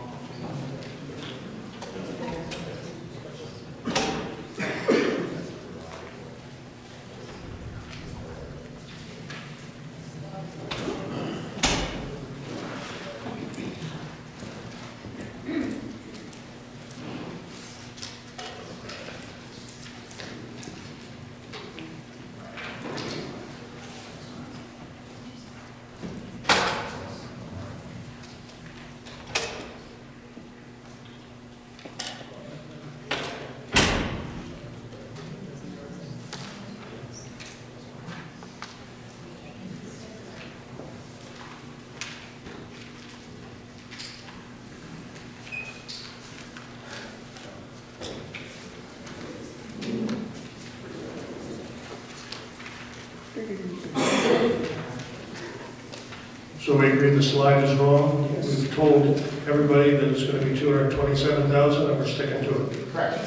So we agree the slide is wrong. We've told everybody that it's going to be 227,000 and we're sticking to it. Correct.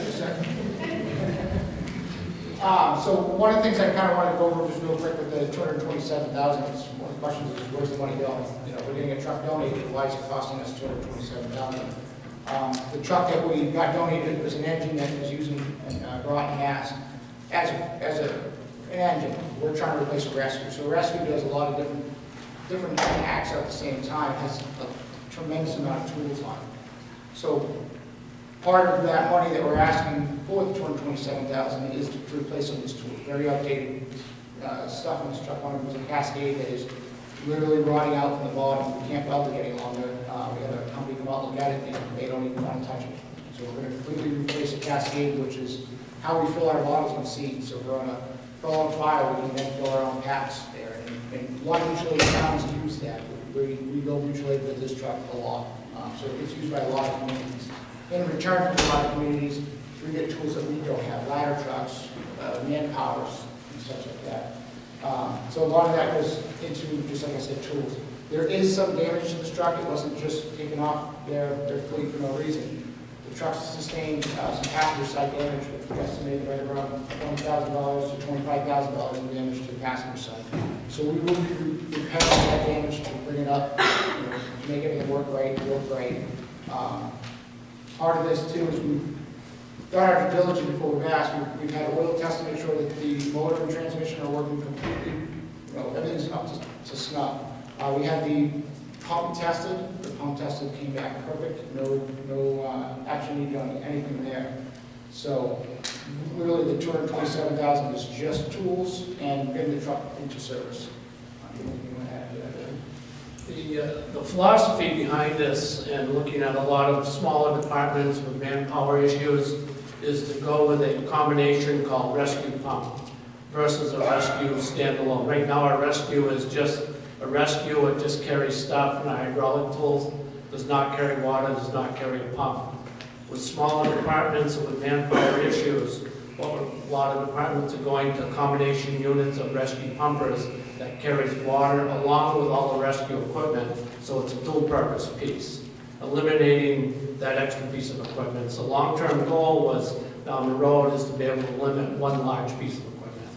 So one of the things I kind of wanted to go over just real quick with the 227,000 is one of the questions is where's the money going? You know, we're getting a truck donated, why is it costing us 227,000? The truck that we got donated was an engine that was using Groton gas as an engine. We're trying to replace a rescue. So a rescue does a lot of different acts at the same time, has a tremendous amount of tools on it. So part of that money that we're asking for the 227,000 is to replace some of these tools. Very outdated stuff in this truck. One of them was a Cascade that is literally rotting out from the bottom. We can't weld it any longer. We had a company come out and look at it, and they don't even want to touch it. So we're going to completely replace a Cascade, which is how we fill our bottles with seeds. So if we're on a fill on fire, we can then fill our own packs there. And one mutual aid towns use that. We go mutual aid with this truck a lot. So it's used by a lot of communities. In return for a lot of communities, we get tools that we don't have, ladder trucks, manpowers, and such like that. So a lot of that goes into, just like I said, tools. There is some damage to this truck. It wasn't just taken off their fleet for no reason. The truck sustained some passenger side damage, which was estimated right around $20,000 to $25,000 in damage to the passenger side. So we will be repairing that damage to bring it up, to make everything work right. Part of this too is we've done our due diligence before we've asked. We've had oil tests to make sure that the motor and transmission are working completely, everything's up to snuff. We had the pump tested. The pump tested came back perfect. No action needed on anything there. So really the 227,000 is just tools and getting the truck into service. The philosophy behind this and looking at a lot of smaller departments with manpower issues is to go with a combination called rescue pump versus a rescue standalone. Right now our rescue is just a rescue. It just carries stuff and hydraulic tools, does not carry water, does not carry a pump. With smaller departments and with manpower issues, a lot of departments are going to combination units of rescue pumpers that carries water along with all the rescue equipment, so it's a dual-purpose piece, eliminating that extra piece of equipment. So long-term goal was down the road is to be able to limit one large piece of equipment.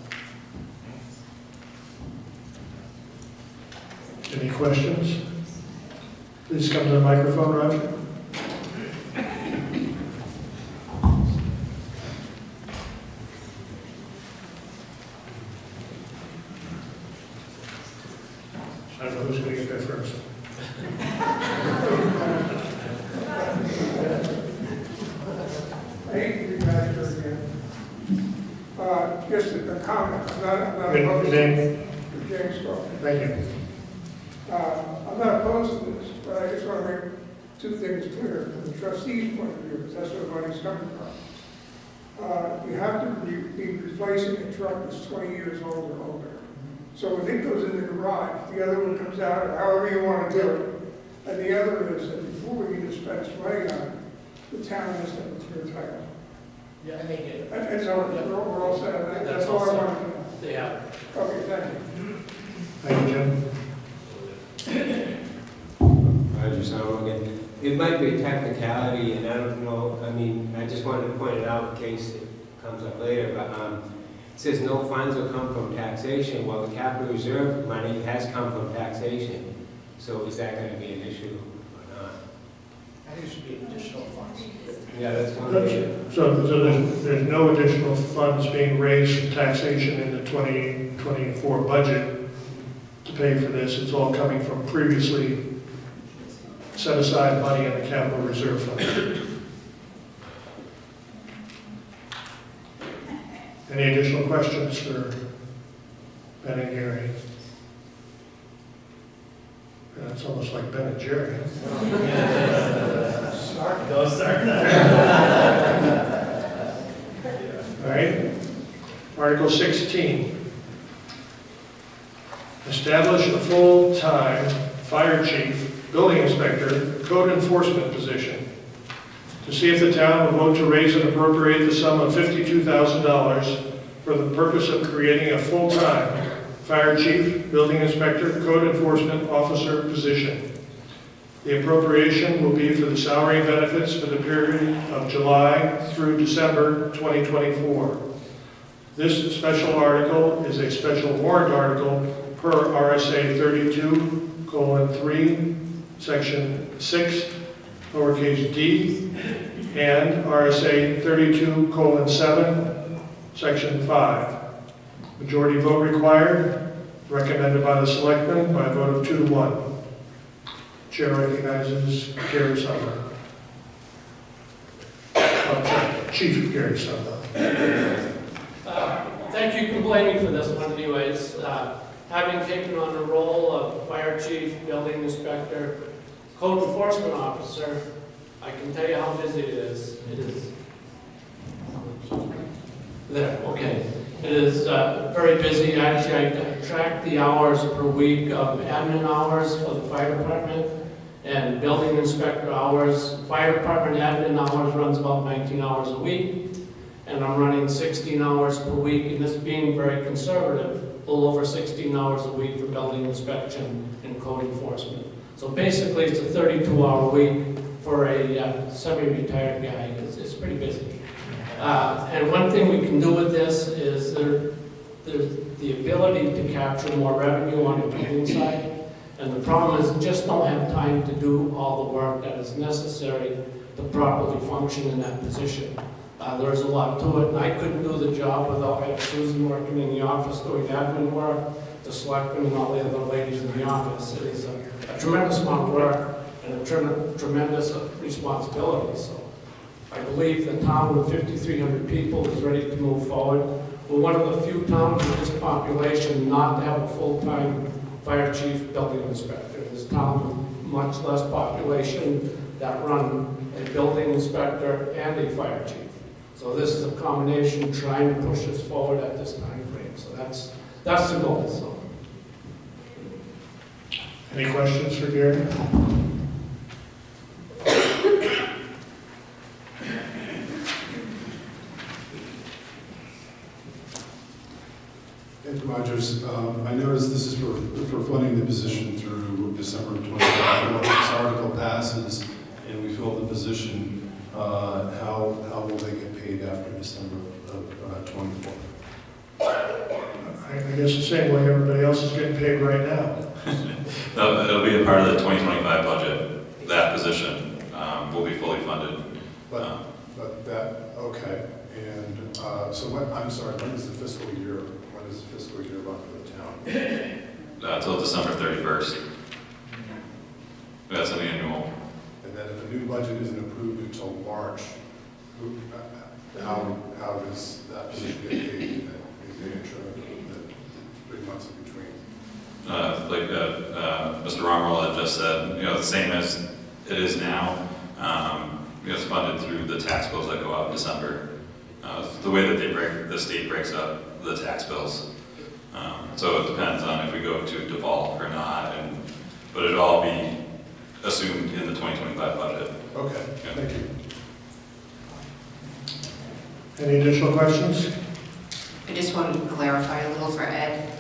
Any questions? Please come to the microphone, Roger. I don't know who's going to get there first. I hate to be back here again. Just a comment. I'm not Good opposed name. to James Scott. Thank you. I'm not opposed to this, but I just want to make two things clear from the trustee's point of view, because that's where the money's coming from. You have to be replacing a truck that's 20 years old or older. So when it goes in the garage, the other one comes out, or however you want to do it. And the other is that before we can spend money on it, the town has to have a clear title. Yeah, and they did. And so we're all set on that. That's all I wanted to know. They have. Okay, thank you. Thank you, Jim. I just again. it might be a technicality, and I don't know, I mean, I just wanted to point it out in case it comes up later, but it says no funds will come from taxation. Well, the capital reserve money has come from taxation. So is that going to be an issue or not? I think it should be additional funds. Yeah, that's one issue. So there's no additional funds being raised from taxation in the 2024 budget to pay for this. It's all coming from previously set aside money in the capital reserve fund. Any additional questions for Ben and Gary? It's almost like Ben and Jerry. Don't start All right. Article 16. Establish a full-time fire chief, building inspector, code enforcement position. To see if the town will vote to raise and appropriate the sum of $52,000 for the purpose of creating a full-time fire chief, building inspector, code enforcement officer position. The appropriation will be for the salary and benefits for the period of July through December 2024. This special article is a special warrant article per RSA 32:3, section 6, lowercase d, and RSA 32:7, section 5. Majority vote required, recommended by the selectmen by a vote of 2 to 1. Chair recognizes Gary Sumner. Chief Gary Sumner. Thank you for blaming for this one anyways. Having taken on the role of fire chief, building inspector, code enforcement officer, I can tell you how busy it is. It is there, okay. It is very busy. Actually, I track the hours per week of admin hours for the fire department and building inspector hours. Fire department admin hours runs about 19 hours a week, and I'm running 16 hours per week, and this being very conservative, a little over 16 hours a week for building inspection and code enforcement. So basically, it's a 32-hour week for a semi-retired guy. It's pretty busy. And one thing we can do with this is there's the ability to capture more revenue on the building side. And the problem is just don't have time to do all the work that is necessary to properly function in that position. There's a lot to it, and I couldn't do the job without having Susan working in the office doing admin work, the selectmen and all the other ladies in the office. It is a tremendous amount of work and a tremendous responsibility. So I believe the town with 5,300 people is ready to move forward. We're one of the few towns with this population not to have a full-time fire chief, building inspector. This town with much less population that run a building inspector and a fire chief. So this is a combination trying to push us forward at this time frame. So that's the goal. So. Any questions for Gary? Ed Rogers, I noticed this is for funding the position through December 25. If this article passes and we fill the position, how will they get paid after December of 24? I guess the same way everybody else is getting paid right now. It'll be a part of the 2025 budget. That position will be fully funded. But that, okay. And so I'm sorry, when is the fiscal year? When does the fiscal year run for the town? Until December 31st. That's an annual. And then if the new budget isn't approved until March, how does that position get paid in the interim, the 3 months in between? Like Mr. Romerl had just said, the same as it is now. It's funded through the tax bills that go out in December. The way that the state breaks up the tax bills. So it depends on if we go to default or not, but it'll all be assumed in the 2025 budget. Okay, yeah. Thank you. Any additional questions? I just wanted to clarify a little for Ed.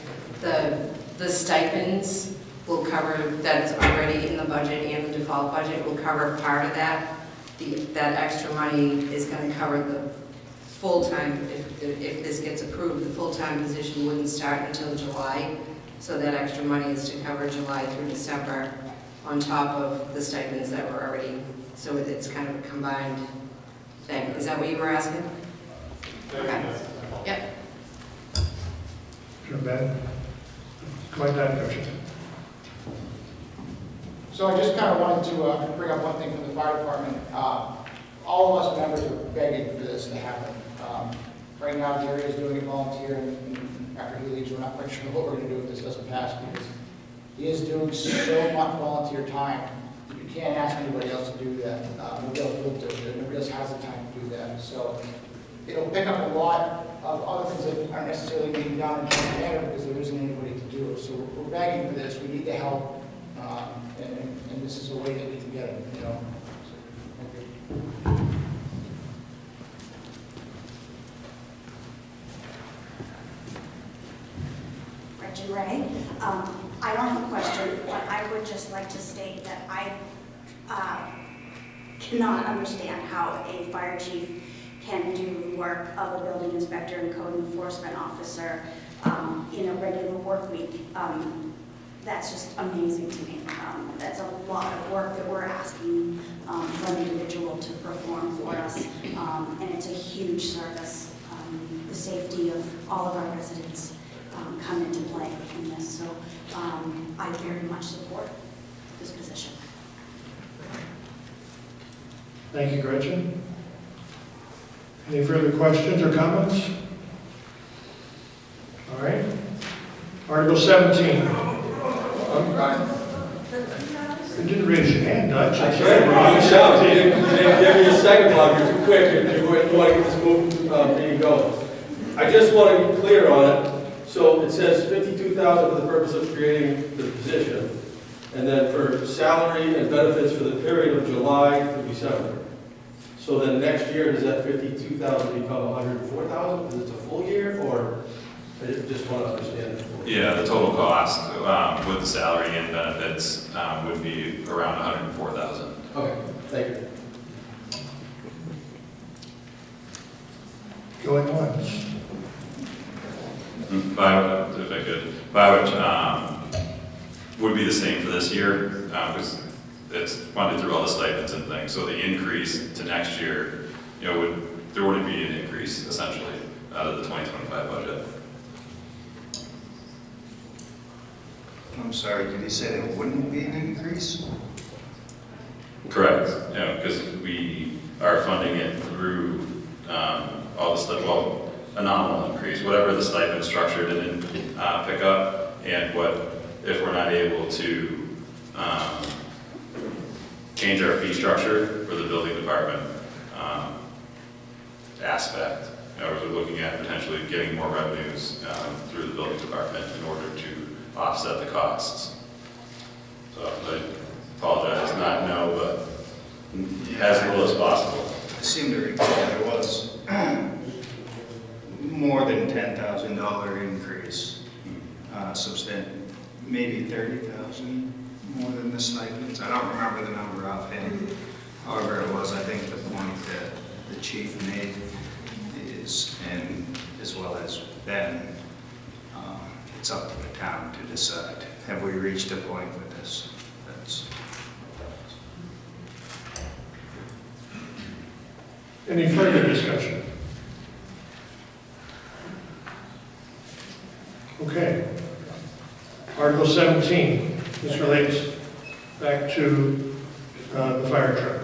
The stipends will cover, that's already in the budget and the default budget will cover part of that. That extra money is going to cover the full-time, if this gets approved, the full-time position wouldn't start until July. So that extra money is to cover July through December on top of the stipends that were already, so it's kind of a combined thing. Is that what you were asking? Okay. Yep. Sure, Ben. Quite that question. So I just kind of wanted to bring up one thing from the fire department. All of us members are begging for this to happen. Right now, Jerry is doing it volunteer, and after he leaves, we're not quite sure what we're going to do if this doesn't pass, because he is doing so much volunteer time. You can't ask anybody else to do that. Nobody else will do it. Nobody else has the time to do that. So it'll pick up a lot of other things that aren't necessarily being done in Canada because there isn't anybody to do it. So we're begging for this. We need the help, and this is a way that we can get it. You know. So, thank you. Reggie Ray. I don't have a question, but I would just like to state that I cannot understand how a fire chief can do the work of a building inspector and code enforcement officer in a regular work week. That's just amazing to me. That's a lot of work that we're asking for an individual to perform for us, and it's a huge service. The safety of all of our residents come into play in this, so I very much support this position. Thank you, Gretchen. Any further questions or comments? All right. Article 17. You didn't raise your hand, Dutch. I tried. Give me a second, Bob. You're too quick. You want to get this meeting going. I just want to be clear on it. So it says $52,000 for the purpose of creating the position, and then for salary and benefits for the period of July through December. So then next year, does that $52,000 become $104,000 because it's a full year, or I just want to understand it? Yeah, the total cost with the salary and benefits would be around $104,000. Okay, thank you. Going once. If I could, would be the same for this year because it's funded through all the stipends and things. So the increase to next year, there wouldn't be an increase essentially out of the 2025 budget. I'm sorry, did he say there wouldn't be an increase? Correct. Because we are funding it through all the stuff. Well, a nominal increase, whatever the stipend structure didn't pick up, and if we're not able to change our fee structure for the building department aspect. We're looking at potentially getting more revenues through the building department in order to offset the costs. So I apologize, not no, but as little as possible. I seem to recall there was more than $10,000 increase, maybe $30,000 more than the stipends. I don't remember the number offhand. However it was, I think the point that the chief made is, and as well as Ben, it's up to the town to decide. Have we reached a point with this? Any further discussion? Okay. Article 17. This relates back to the fire truck.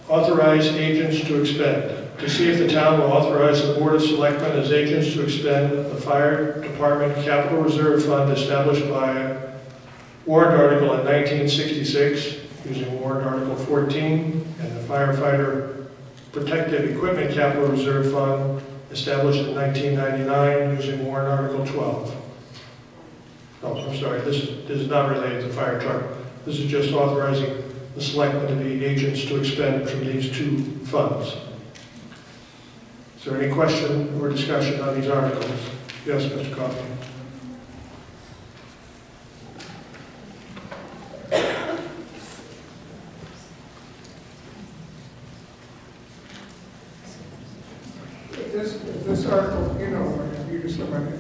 Authorize agents to expend. To see if the town will authorize the Board of Selectmen as agents to expend the Fire Department Capital Reserve Fund established by warrant article in 1966 using warrant article 14 and the Firefighter Protective Equipment Capital Reserve Fund established in 1999 using warrant article 12. Oh, I'm sorry, this is not related to fire truck. This is just authorizing the selectmen to be agents to expend from these two funds. Is there any question or discussion on these articles? Yes, Mr. Coffey. this article, you know, you just look at it.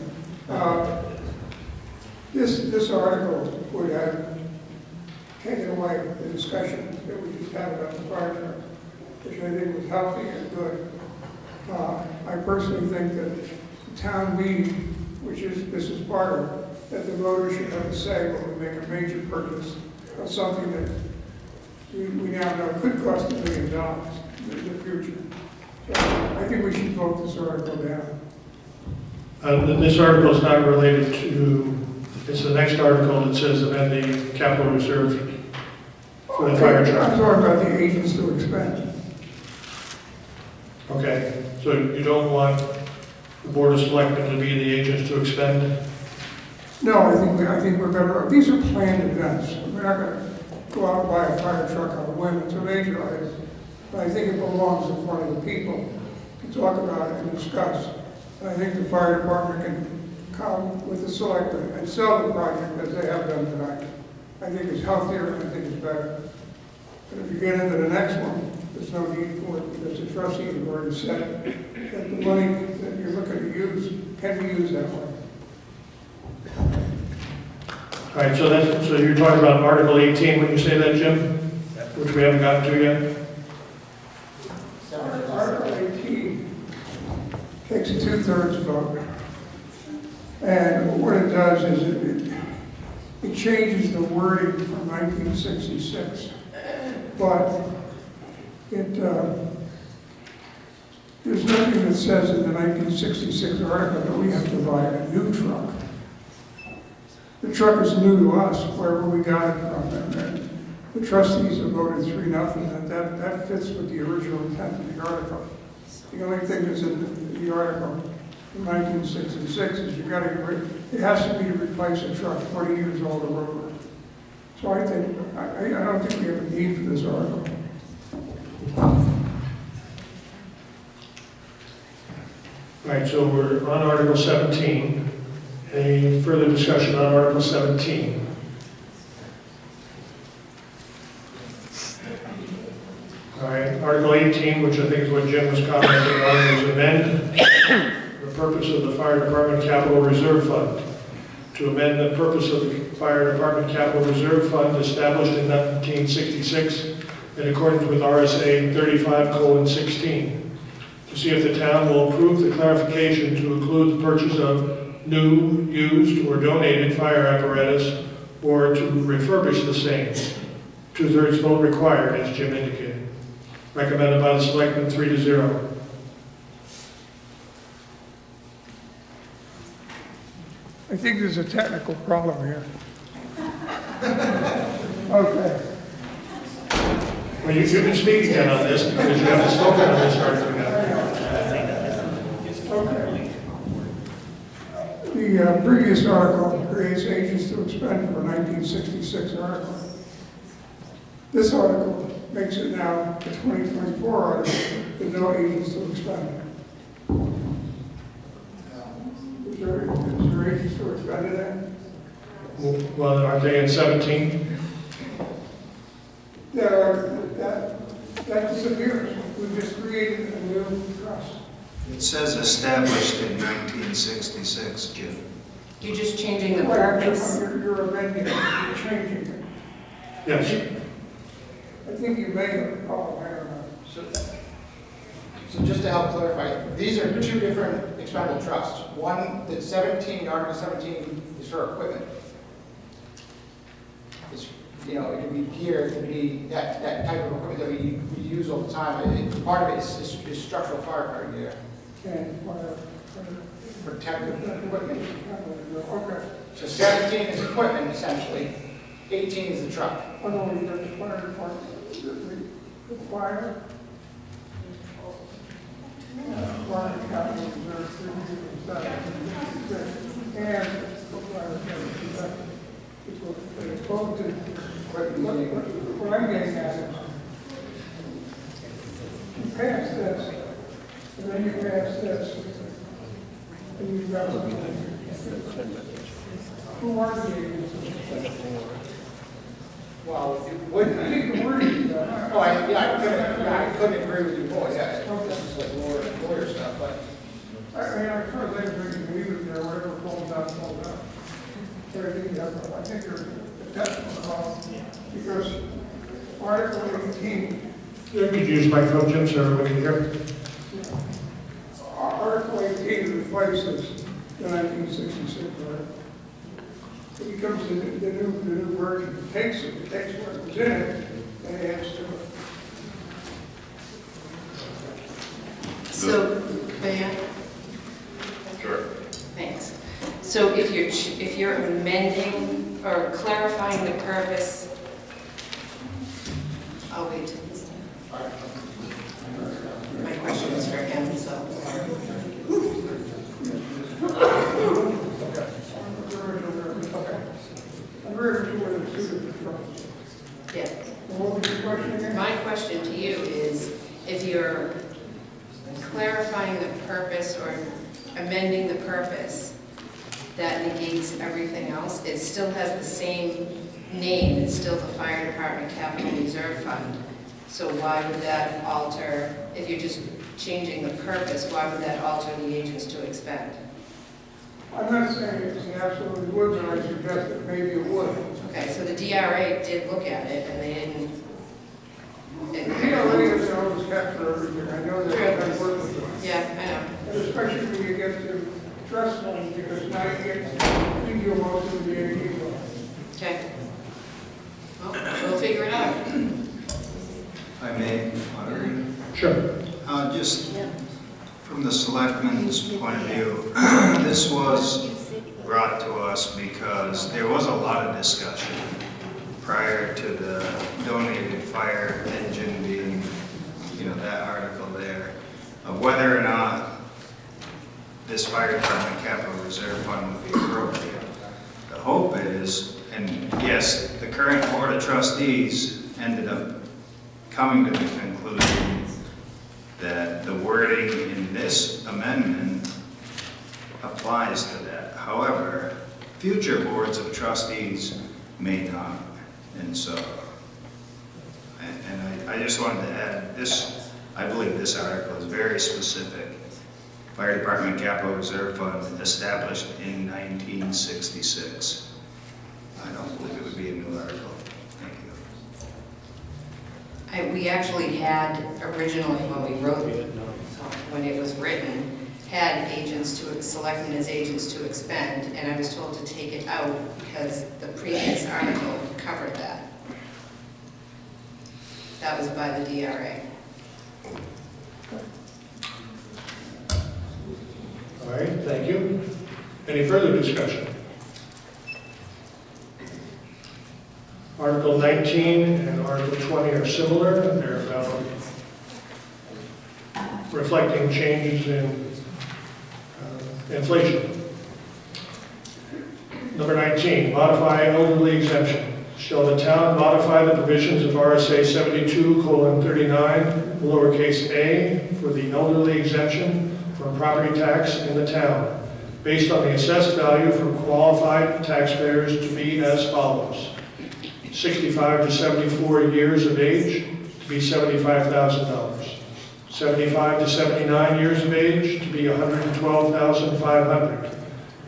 This article would have taken away the discussion that we just had about the fire truck, which I think was healthy and good. I personally think that the town meeting, which is, this is part of, that the voters should have a say when we make a major purchase of something that we now know could cost $1 million in the future. So I think we should vote this article down. This article is not related to, it's the next article that says amend the capital reserve for the fire truck. I'm talking about the agents to expend. Okay, so you don't want the Board of Selectmen to be the agents to expend? No, I think we're better, these are planned events. We're not gonna go out and buy a fire truck on a whim, it's a major item. But I think it belongs in front of the people to talk about it and discuss. And I think the fire department can come with the selectmen and sell the project as they have done tonight. I think it's healthier and I think it's better. But if you get into the next one, there's no need for it because the trustees have already said that the money that you're looking to use can be used that way. All right, so you're talking about Article 18 when you say that, Jim? Which we haven't gotten to yet? Article 18 takes a 2/3 vote. And what it does is it changes the wording from 1966. But there's nothing that says in the 1966 article that we have to buy a new truck. The truck is new to us, wherever we got it from. And the trustees have voted 3-0, and that fits with the original intent of the article. The only thing that's in the article in 1966 is you got to get rid, it has to be to replace a truck 20 years old or older. So I think, I don't think we have a need for this article. All right, so we're on Article 17. Any further discussion on Article 17? All right, Article 18, which I think is what Jim was commenting on, is amend the purpose of the Fire Department Capital Reserve Fund. To amend the purpose of the Fire Department Capital Reserve Fund established in 1966 in accordance with RSA 35:16. To see if the town will approve the clarification to include the purchase of new, used, or donated fire apparatus, or to refurbish the same. 2/3 vote required, as Jim indicated. Recommended by the selectmen 3-0. I think there's a technical problem here. Okay. Well, you can speak again on this because you haven't spoken on this article yet. Okay. The previous article creates agents to expend for a 1966 article. This article makes it now a 2024 article with no agents to expend. Is there agents to expend in that? Well, aren't they in 17? That disappears. We've just created a new trust. It says established in 1966, Jim. You're just changing the purpose. You're amending it, you're changing it. Yes. I think you may have a problem, I don't know. So just to help clarify, these are two different expendable trusts. One, the 17, Article 17 is for equipment. It's, you know, it could be gear, it could be that type of equipment that we use all the time. Part of it is structural firefighting gear. And Protective equipment. Okay. So 17 is equipment, essentially. 18 is the truck. Oh, no, you got the fire department, the fire. Fire capital reserve, and it's both to, what I'm getting at is, you pass this, and then you pass this, and you've got, who are the agents? Well, What do you think the wording is? I couldn't agree with you more. Yeah, this is like lawyer stuff, but I mean, as far as I'm concerned, you can leave it there, whatever falls out, falls out. But I think there's a definite problem, because Article 18, You could use microphone, Jim, so everyone can hear. Article 18 replaces the 1966 article. It becomes the new version. It takes what was in it and adds to it. So, may I? Sure. Thanks. So if you're amending or clarifying the purpose, I'll wait till he's done. My question is for him, so. Yeah. My question to you is, if you're clarifying the purpose or amending the purpose, that negates everything else. It still has the same name. It's still the Fire Department Capital Reserve Fund. So why would that alter, if you're just changing the purpose, why would that alter the agents to expend? I'm not saying it absolutely would, but I suggest that maybe it would. Okay, so the DRA did look at it, and they didn't. The DRA is always capture everything. I know that. I work with them. Yeah, I know. And especially when you get to trust funds, because now you get to deal most of the AD. Okay. Well, we'll figure it out. If I may, moderator? Sure. Just from the selectmen's point of view, this was brought to us because there was a lot of discussion prior to the donated fire engine being, that article there, of whether or not this fire department capital reserve fund would be appropriate. The hope is, and yes, the current board of trustees ended up coming to the conclusion that the wording in this amendment applies to that. However, future boards of trustees may not. And so, I just wanted to add this, I believe this article is very specific. Fire Department Capital Reserve Fund established in 1966. I don't believe it would be a new article. Thank you. We actually had originally, when we wrote it, when it was written, had agents to, selected as agents to expend, and I was told to take it out because the previous article covered that. That was by the DRA. All right, thank you. Any further discussion? Article 19 and Article 20 are similar. They're about reflecting changes in inflation. Number 19, modify elderly exemption. Shall the town modify the provisions of RSA 72:39, lowercase a, for the elderly exemption from property tax in the town, based on the assessed value for qualified taxpayers to be as follows. 65 to 74 years of age to be $75,000. 75 to 79 years of age to be $112,500,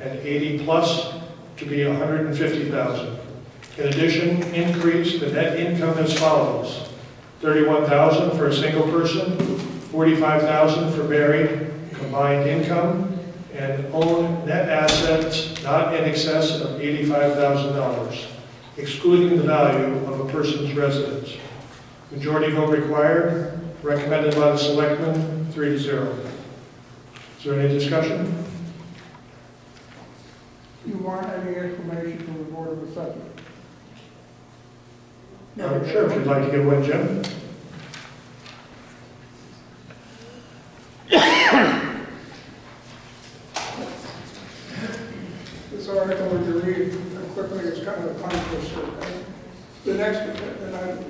and 80 plus to be $150,000. In addition, increase the net income as follows: $31,000 for a single person, $45,000 for married combined income, and own net assets not in excess of $85,000, excluding the value of a person's residence. Majority vote required, recommended by the selectmen, 3-0. Is there any discussion? Do you want any explanation from the Board of Assessors? Sure, if you'd like to give one, Jim. This article, when you read it quickly, it's kind of a controversy. The next, and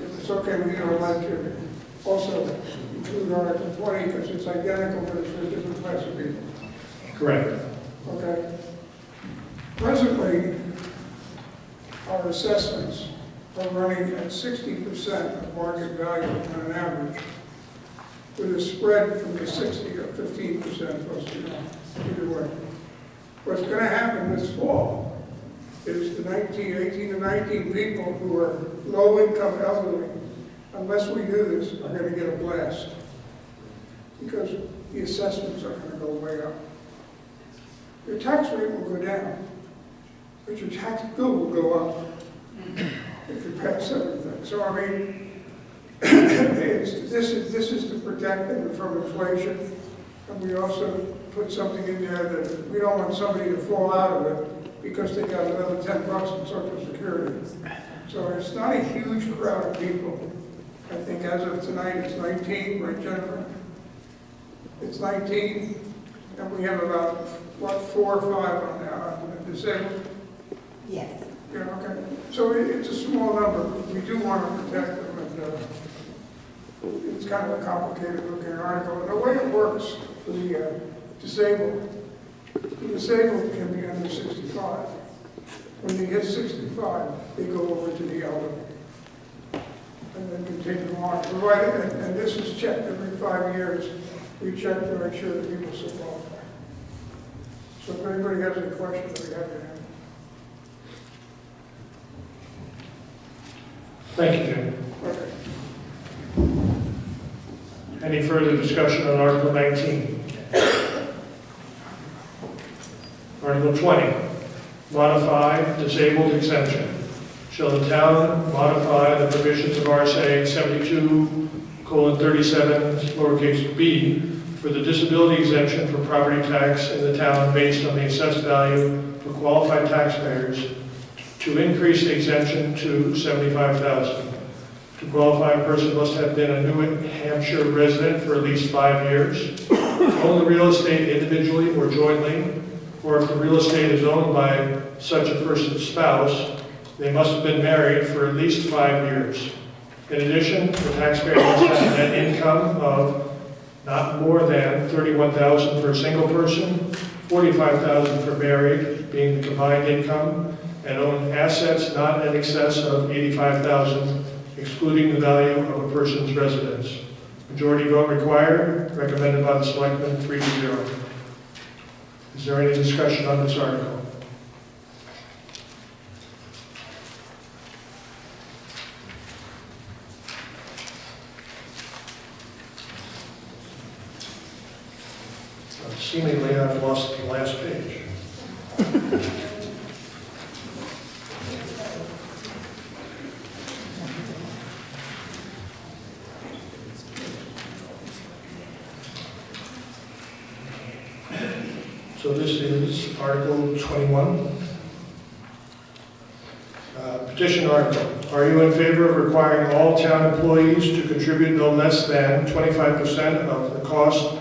if it's okay with you, I'd like to also include Article 20, because it's identical, but it's for a different class of people. Correct. Okay. Presently, our assessments are running at 60% of market value on an average. with a spread from the 60 or 15% plus, either way. What's going to happen this fall is the 18 to 19 people who are low-income elderly, unless we do this, are going to get a blast because the assessments are going to go way up. Your tax rate will go down, but your tax bill will go up if you pass everything. So I mean, this is to protect them from inflation, and we also put something in there that we don't want somebody to fall out of it because they got another $10 in Social Security. So it's not a huge crowd of people. I think as of tonight it's 19, right, Jennifer? It's 19, and we have about, what, 4 or 5 on the disabled? Yes. Yeah, okay. So it's a small number. We do want to protect them, and it's kind of a complicated looking article. And the way it works for the disabled can be under 65. When they get 65, they go over to the elderly. And then continue on. Provided, and this is checked every 5 years. We check to make sure that people still qualify. So if anybody has any questions, we have to answer. Thank you, Jim. Okay. Any further discussion on Article 19? Article 20, modify disabled exemption. Shall the town modify the provisions of RSA 72:37, lowercase b, for the disability exemption for property tax in the town based on the assessed value for qualified taxpayers to increase the exemption to $75,000. To qualify, a person must have been a New Hampshire resident for at least 5 years, own the real estate individually or jointly, or if the real estate is owned by such a person's spouse, they must have been married for at least 5 years. In addition, the taxpayer must have a net income of not more than $31,000 for a single person, $45,000 for married, being the combined income, and own assets not in excess of $85,000, excluding the value of a person's residence. Majority vote required, recommended by the selectmen, 3-0. Is there any discussion on this article? Seemingly, I've lost the last page. So this is Article 21. Petition article. Are you in favor of requiring all town employees to contribute no less than 25% of the cost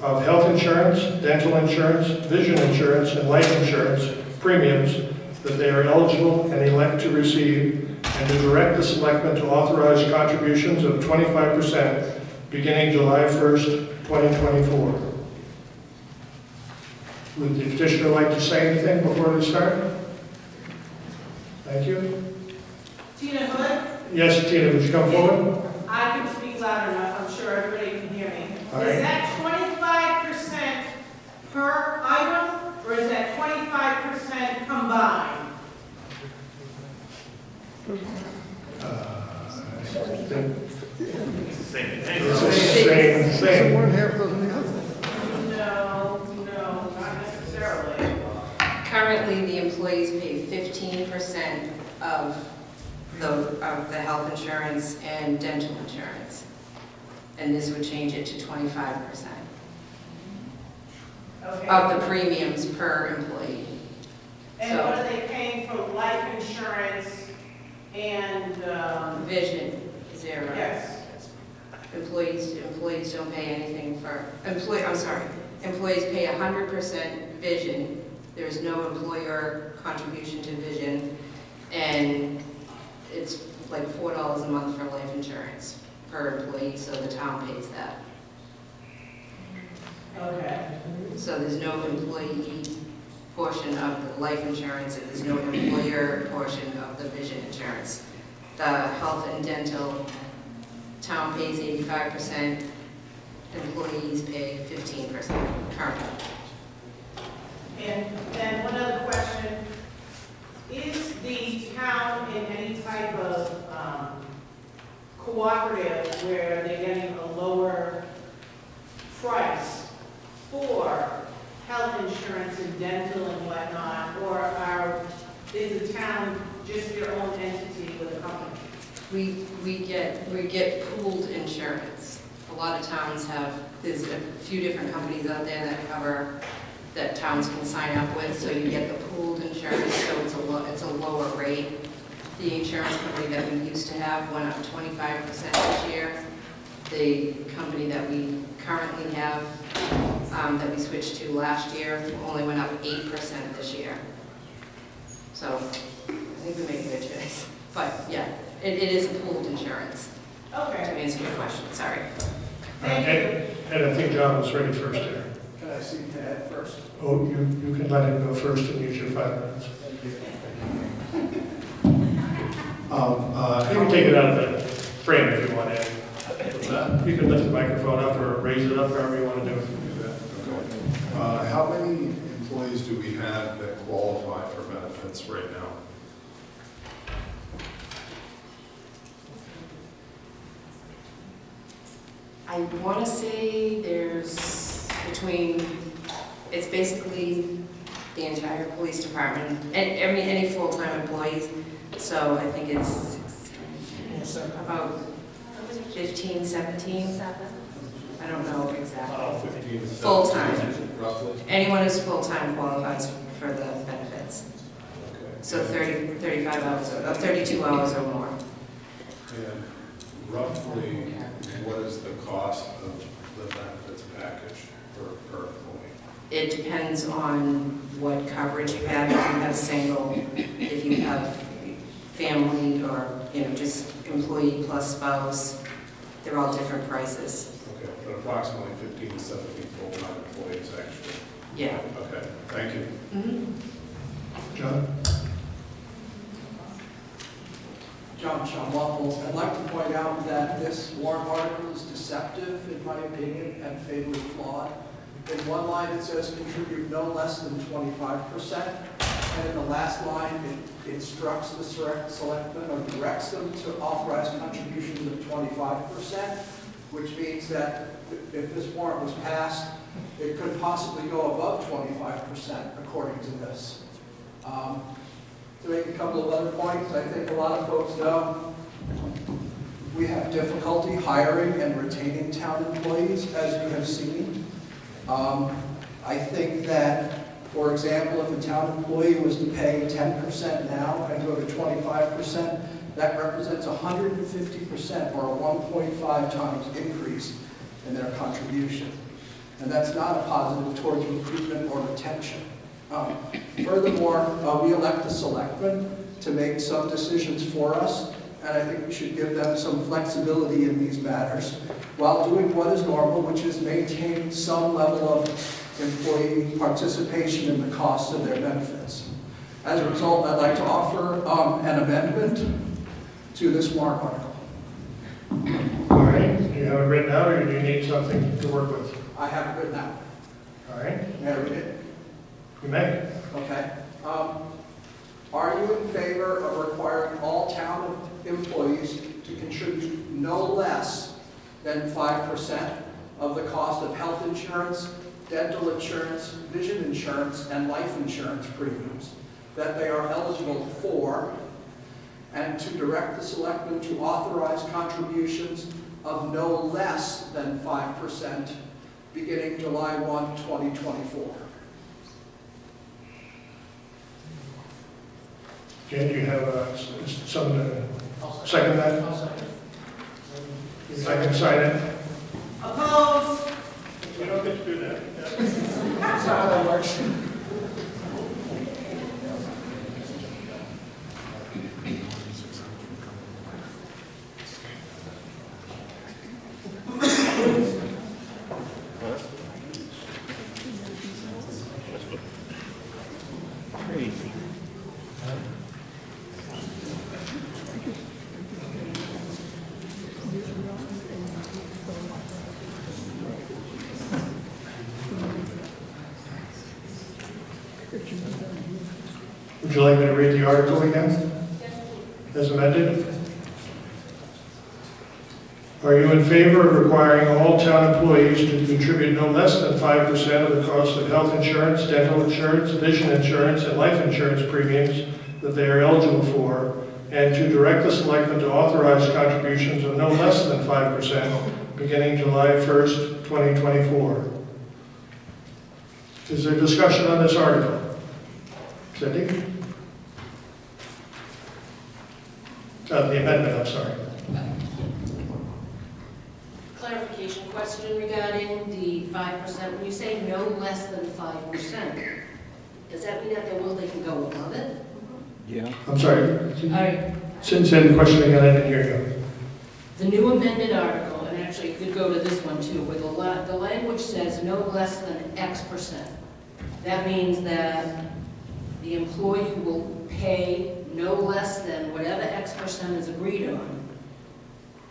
of health insurance, dental insurance, vision insurance, and life insurance premiums that they are eligible and elect to receive, and to direct the selectmen to authorize contributions of 25% beginning July 1st, 2024? Would the petitioner like to say anything before we start? Thank you. Tina Hood? Yes, Tina, would you come forward? I can speak loud enough, I'm sure everybody can hear me. All right. Is that 25% per item, or is that 25% combined? Same. One half doesn't the other. No, not necessarily. Currently, the employees pay 15% of the health insurance and dental insurance. And this would change it to 25% Okay. of the premiums per employee. And what are they paying for life insurance and, Vision, 0. yes. Employees don't pay anything for, employees pay 100% vision. There's no employer contribution to vision, and it's like $4 a month for life insurance per employee, so the town pays that. Okay. So there's no employee portion of the life insurance, and there's no employer portion of the vision insurance. The health and dental, town pays 85%, employees pay 15% currently. And then one other question, is the town in any type of cooperative where they're getting a lower price for health insurance and dental and whatnot, or is the town just their own entity with a company? We get pooled insurance. A lot of towns have, there's a few different companies out there that towns can sign up with, so you get the pooled insurance, so it's a lower rate. The insurance company that we used to have went up 25% this year. The company that we currently have, that we switched to last year, only went up 8% this year. So I think we made a good choice. But yeah, it is a pooled insurance. Okay. To answer your question, sorry. And I think John was ready first there. Can I speak to Ed first? Oh, you can let him go first and use your 5 minutes. Thank you. You can take it out of the frame if you want, Ed. What's that? You can lift the microphone up or raise it up, however you want to do it. Okay. How many employees do we have that qualify for benefits right now? I want to say there's it's basically the entire police department, and I mean any full-time employees. So I think it's about 15, 17. I don't know exactly. 15 to 17, full-time. roughly? Anyone who's full-time qualifies for the benefits. Okay. So 35 hours, 32 hours or more. And roughly, what is the cost of the benefits package per employee? It depends on what coverage you have. If you have single, if you have family, or just employee plus spouse, they're all different prices. Okay, but approximately 15 to 17 full-time employees, actually. Yeah. Okay, thank you. John? John Waffles. I'd like to point out that this warrant article is deceptive, in my opinion, and fatally flawed. In one line, it says contribute no less than 25%, and in the last line, it instructs the selectmen or directs them to authorize contributions of 25%, which means that if this warrant was passed, it could possibly go above 25%, according to this. To make a couple of other points, I think a lot of folks know we have difficulty hiring and retaining town employees, as you have seen. I think that, for example, if a town employee was to pay 10% now and go to 25%, that represents 150% or a 1.5 times increase in their contribution. And that's not a positive towards recruitment or retention. Furthermore, we elect the selectmen to make some decisions for us, and I think we should give them some flexibility in these matters while doing what is normal, which is maintain some level of employee participation in the cost of their benefits. As a result, I'd like to offer an amendment to this warrant article. All right, do you have it written out, or do you need something to work with? I have it written out. All right. May I read it? You may. Okay. Are you in favor of requiring all town employees to contribute no less than 5% of the cost of health insurance, dental insurance, vision insurance, and life insurance premiums that they are eligible for, and to direct the selectmen to authorize contributions of no less than 5% beginning July 1, 2024? Jen, do you have someone to second that? I'll second. I can sign it. Opposed? We don't get to do that. That's how that works. Crazy. Would you like me to read the article again? As amended? Are you in favor of requiring all town employees to contribute no less than 5% of the cost of health insurance, dental insurance, vision insurance, and life insurance premiums that they are eligible for, and to direct the selectmen to authorize contributions of no less than 5% beginning July 1st, 2024? Is there discussion on this article? Cindy? The amendment, I'm sorry. Clarification question regarding the 5%. When you say no less than 5%, does that mean that they can go above it? Yeah. I'm sorry. Alright. Say the question again, I didn't hear you. The new amended article, and actually it could go to this one too, where the language says no less than X%. That means that the employee will pay no less than whatever X% is agreed on,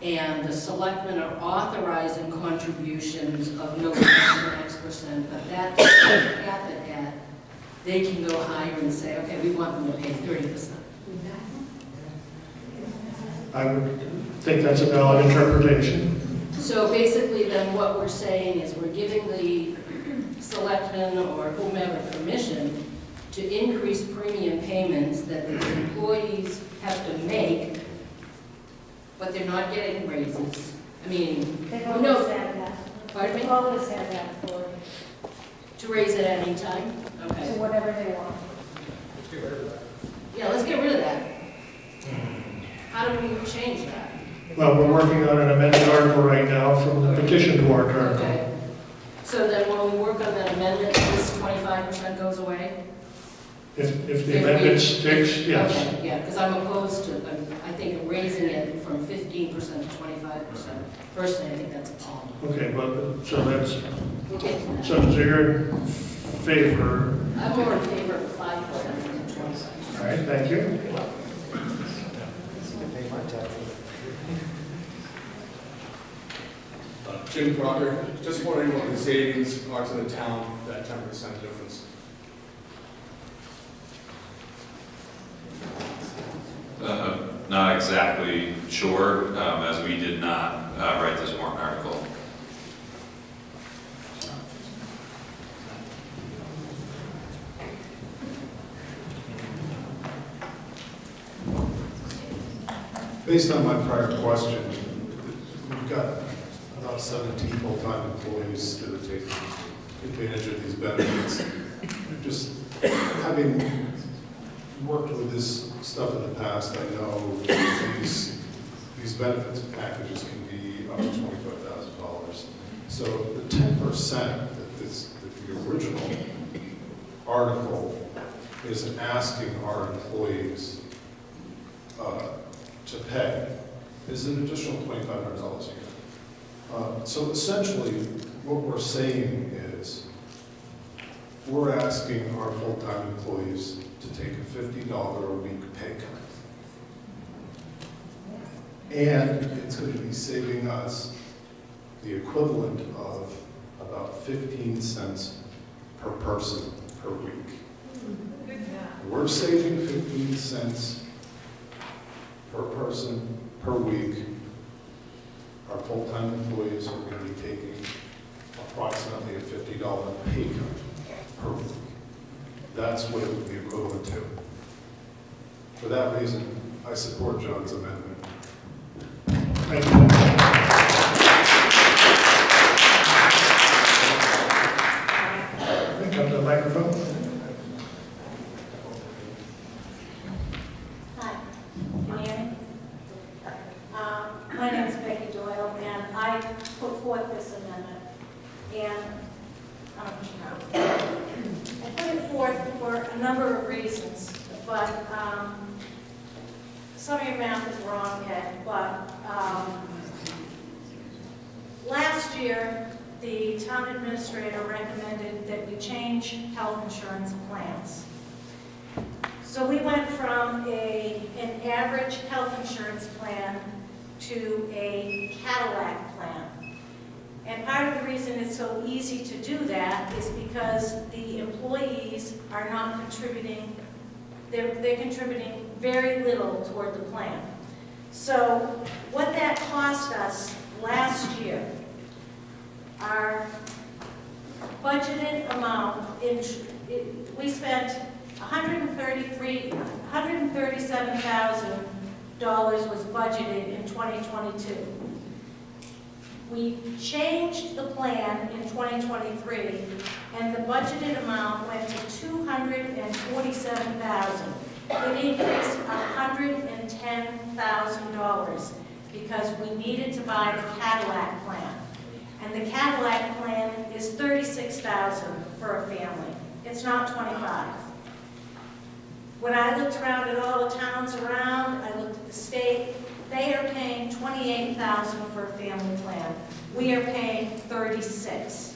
and the selectmen are authorizing contributions of no less than X%, but that doesn't cap it at, they can go higher and say, okay, we want them to pay 30%. I would think that's a valid interpretation. So basically then what we're saying is we're giving the selectmen or whomever permission to increase premium payments that the employees have to make, but they're not getting raises. I mean, They've who always knows? had that. Pardon me? They've always had that for, To raise it at any time? to Okay. whatever they want. Yeah, let's get rid of that. How do we change that? Well, we're working on an amended article right now from the petition warrant article. Okay. So then when we work on that amendment, this 25% goes away? If the amendment sticks, yes. Okay, yeah, because I'm opposed to, I think, raising it from 15% to 25%. Personally, I think that's appalling. Okay, but, so that's, We'll get to that. so you're in favor. I'm more in favor of 5% than 25%. All right, thank you. Jim Crocker, just wondering what the savings are to the town, that 10% difference. Not exactly sure, as we did not write this warrant article. Based on my prior question, we've got about 17 full-time employees that are taking advantage of these benefits. Just having worked with this stuff in the past, I know these benefits packages can be up to $25,000. So the 10% that the original article is asking our employees to pay is an additional $2,500 a year. So essentially, what we're saying is we're asking our full-time employees to take a $50 a week pay cut. And it's going to be saving us the equivalent of about 15 cents per person per week. We're saving 15 cents per person per week. Our full-time employees are going to be taking approximately a $50 pay cut per week. That's what it would be equivalent to. For that reason, I support John's amendment. Thank you. Come to the microphone. Hi, can you hear me? My name is Becky Doyle, and I put forth this amendment. And I put it forth for a number of reasons, but some of your math is wrong, Ed, but last year, the town administrator recommended that we change health insurance plans. So we went from an average health insurance plan to a Cadillac plan. And part of the reason it's so easy to do that is because the employees are not contributing, they're contributing very little toward the plan. So what that cost us last year, our budgeted amount, we spent $137,000 was budgeted in 2022. We changed the plan in 2023, and the budgeted amount went to $247,000. It increased $110,000 because we needed to buy the Cadillac plan. And the Cadillac plan is $36,000 for a family. It's not $25,000. When I looked around at all the towns around, I looked at the state, they are paying $28,000 for a family plan. We are paying $36,000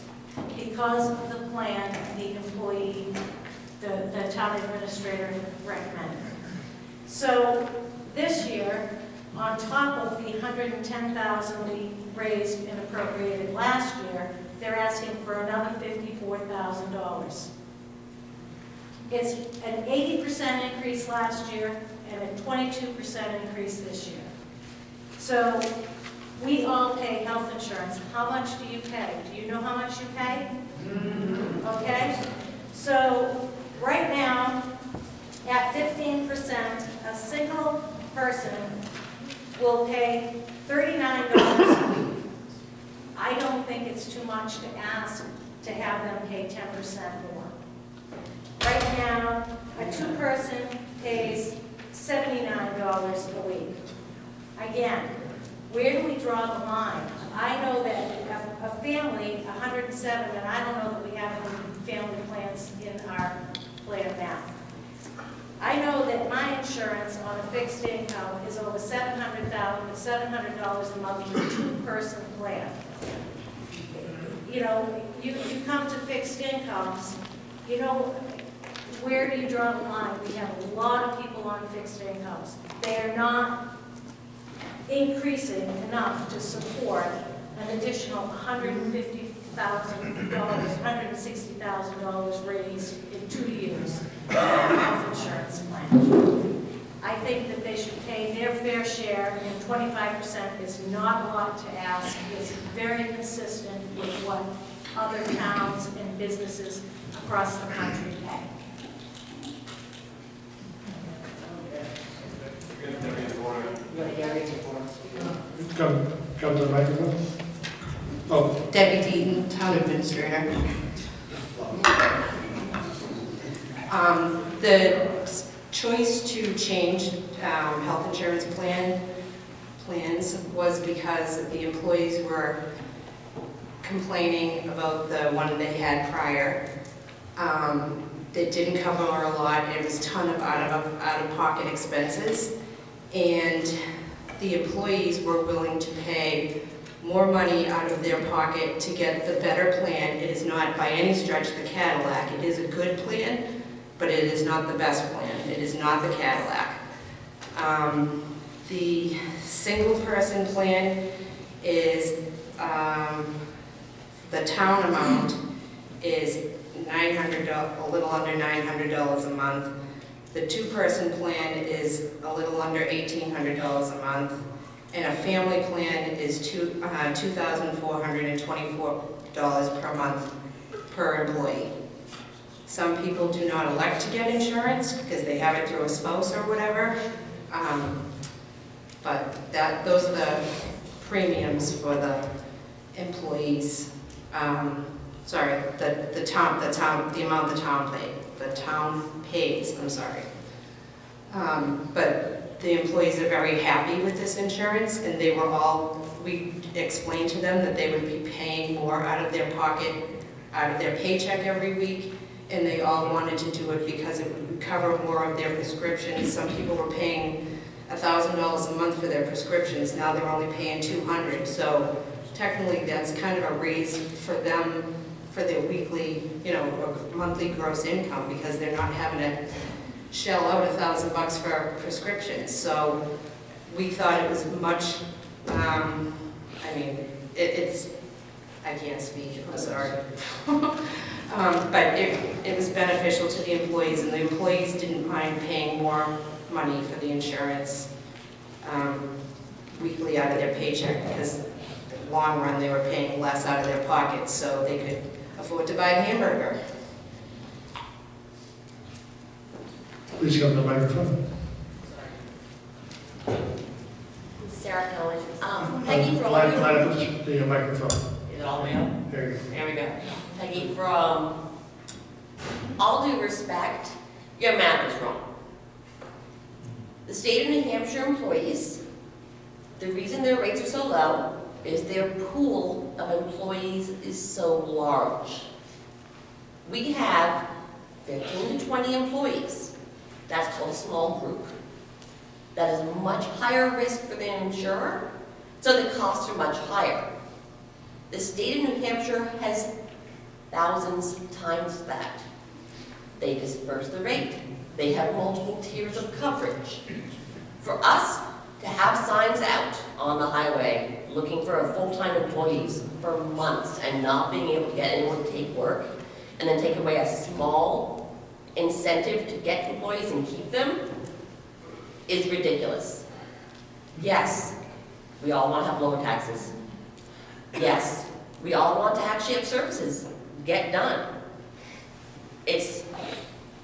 because of the plan the employee, the town administrator recommended. So this year, on top of the $110,000 we raised and appropriated last year, they're asking for another $54,000. It's an 80% increase last year and a 22% increase this year. So we all pay health insurance. How much do you pay? Do you know how much you pay? Okay? So right now, at 15%, a single person will pay $39 a week. I don't think it's too much to ask to have them pay 10% more. Right now, a two-person pays $79 a week. Again, where do we draw the line? I know that a family, 107, and I don't know that we have any family plans in our plan now. I know that my insurance on a fixed income is over $700 a month for a two-person plan. You know, you come to fixed incomes, you know, where do you draw the line? We have a lot of people on fixed incomes. They are not increasing enough to support an additional $150,000, $160,000 raised in 2 years in health insurance plan. I think that they should pay their fair share, and 25% is not a lot to ask. It's very consistent with what other towns and businesses across the country pay. Come to the microphone. Oh. Debbie Deaton, Town Administrator. The choice to change health insurance plans was because the employees were complaining about the one they had prior. That didn't cover a lot. It was a ton of out-of-pocket expenses. And the employees were willing to pay more money out of their pocket to get the better plan. It is not by any stretch the Cadillac. It is a good plan, but it is not the best plan. It is not the Cadillac. The single person plan is, the town amount is $900, a little under $900 a month. The two-person plan is a little under $1,800 a month, and a family plan is $2,424 per month per employee. Some people do not elect to get insurance because they have it through a spouse or whatever, but those are the premiums for the employees. Sorry, the amount the town pays, I'm sorry. But the employees are very happy with this insurance, and we explained to them that they would be paying more out of their pocket, out of their paycheck every week, and they all wanted to do it because it would cover more of their prescriptions. Some people were paying $1,000 a month for their prescriptions, now they're only paying $200, so technically that's kind of a raise for them for their weekly, monthly gross income, because they're not having to shell out $1,000 for prescriptions. So we thought it was much, I can't speak, I'm sorry. But it was beneficial to the employees, and the employees didn't mind paying more money for the insurance weekly out of their paycheck, because in the long run, they were paying less out of their pockets, so they could afford to buy a hamburger. Please come to the microphone. Sarah Cohen. Peggy, for all Line your... up the microphone. Is it all the way up? There you go. There we go. Peggy, from all due respect, your math is wrong. The state of New Hampshire employees, the reason their rates are so low is their pool of employees is so large. We have 15 to 20 employees. That's called a small group. That is much higher risk for the insurer, so the costs are much higher. The state of New Hampshire has thousands times that. They disperse the rate. They have multiple tiers of coverage. For us to have signs out on the highway looking for a full-time employees for months and not being able to get anyone to take work, and then take away a small incentive to get employees and keep them, is ridiculous. Yes, we all want to have lower taxes. Yes, we all want to actually have services get done. It's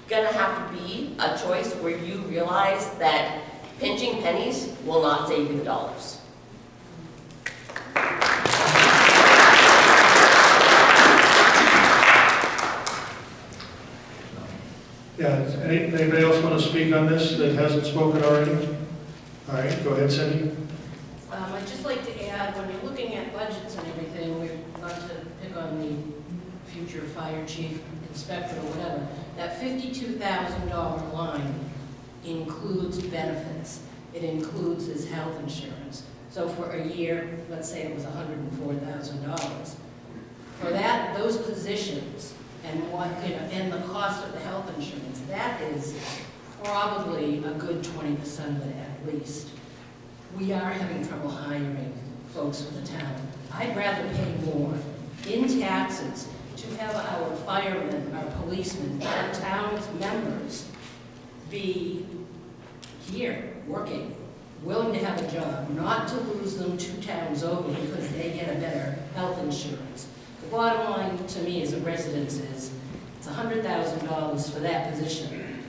gonna have to be a choice where you realize that pinching pennies will not save you the dollars. Yeah, does anybody else want to speak on this that hasn't spoken already? All right, go ahead, Cindy. I'd just like to add, when you're looking at budgets and everything, we're not to pick on the future fire chief, inspector, or whatever, that $52,000 line includes benefits. It includes his health insurance. So for a year, let's say it was $104,000. For that, those positions, and what, and the cost of the health insurance, that is probably a good 20% of it at least. We are having trouble hiring folks for the town. I'd rather pay more in taxes to have our firemen, our policemen, our town's members be here, working, willing to have a job, not to lose them 2 towns over because they get a better health insurance. The bottom line to me as a resident is, it's $100,000 for that position.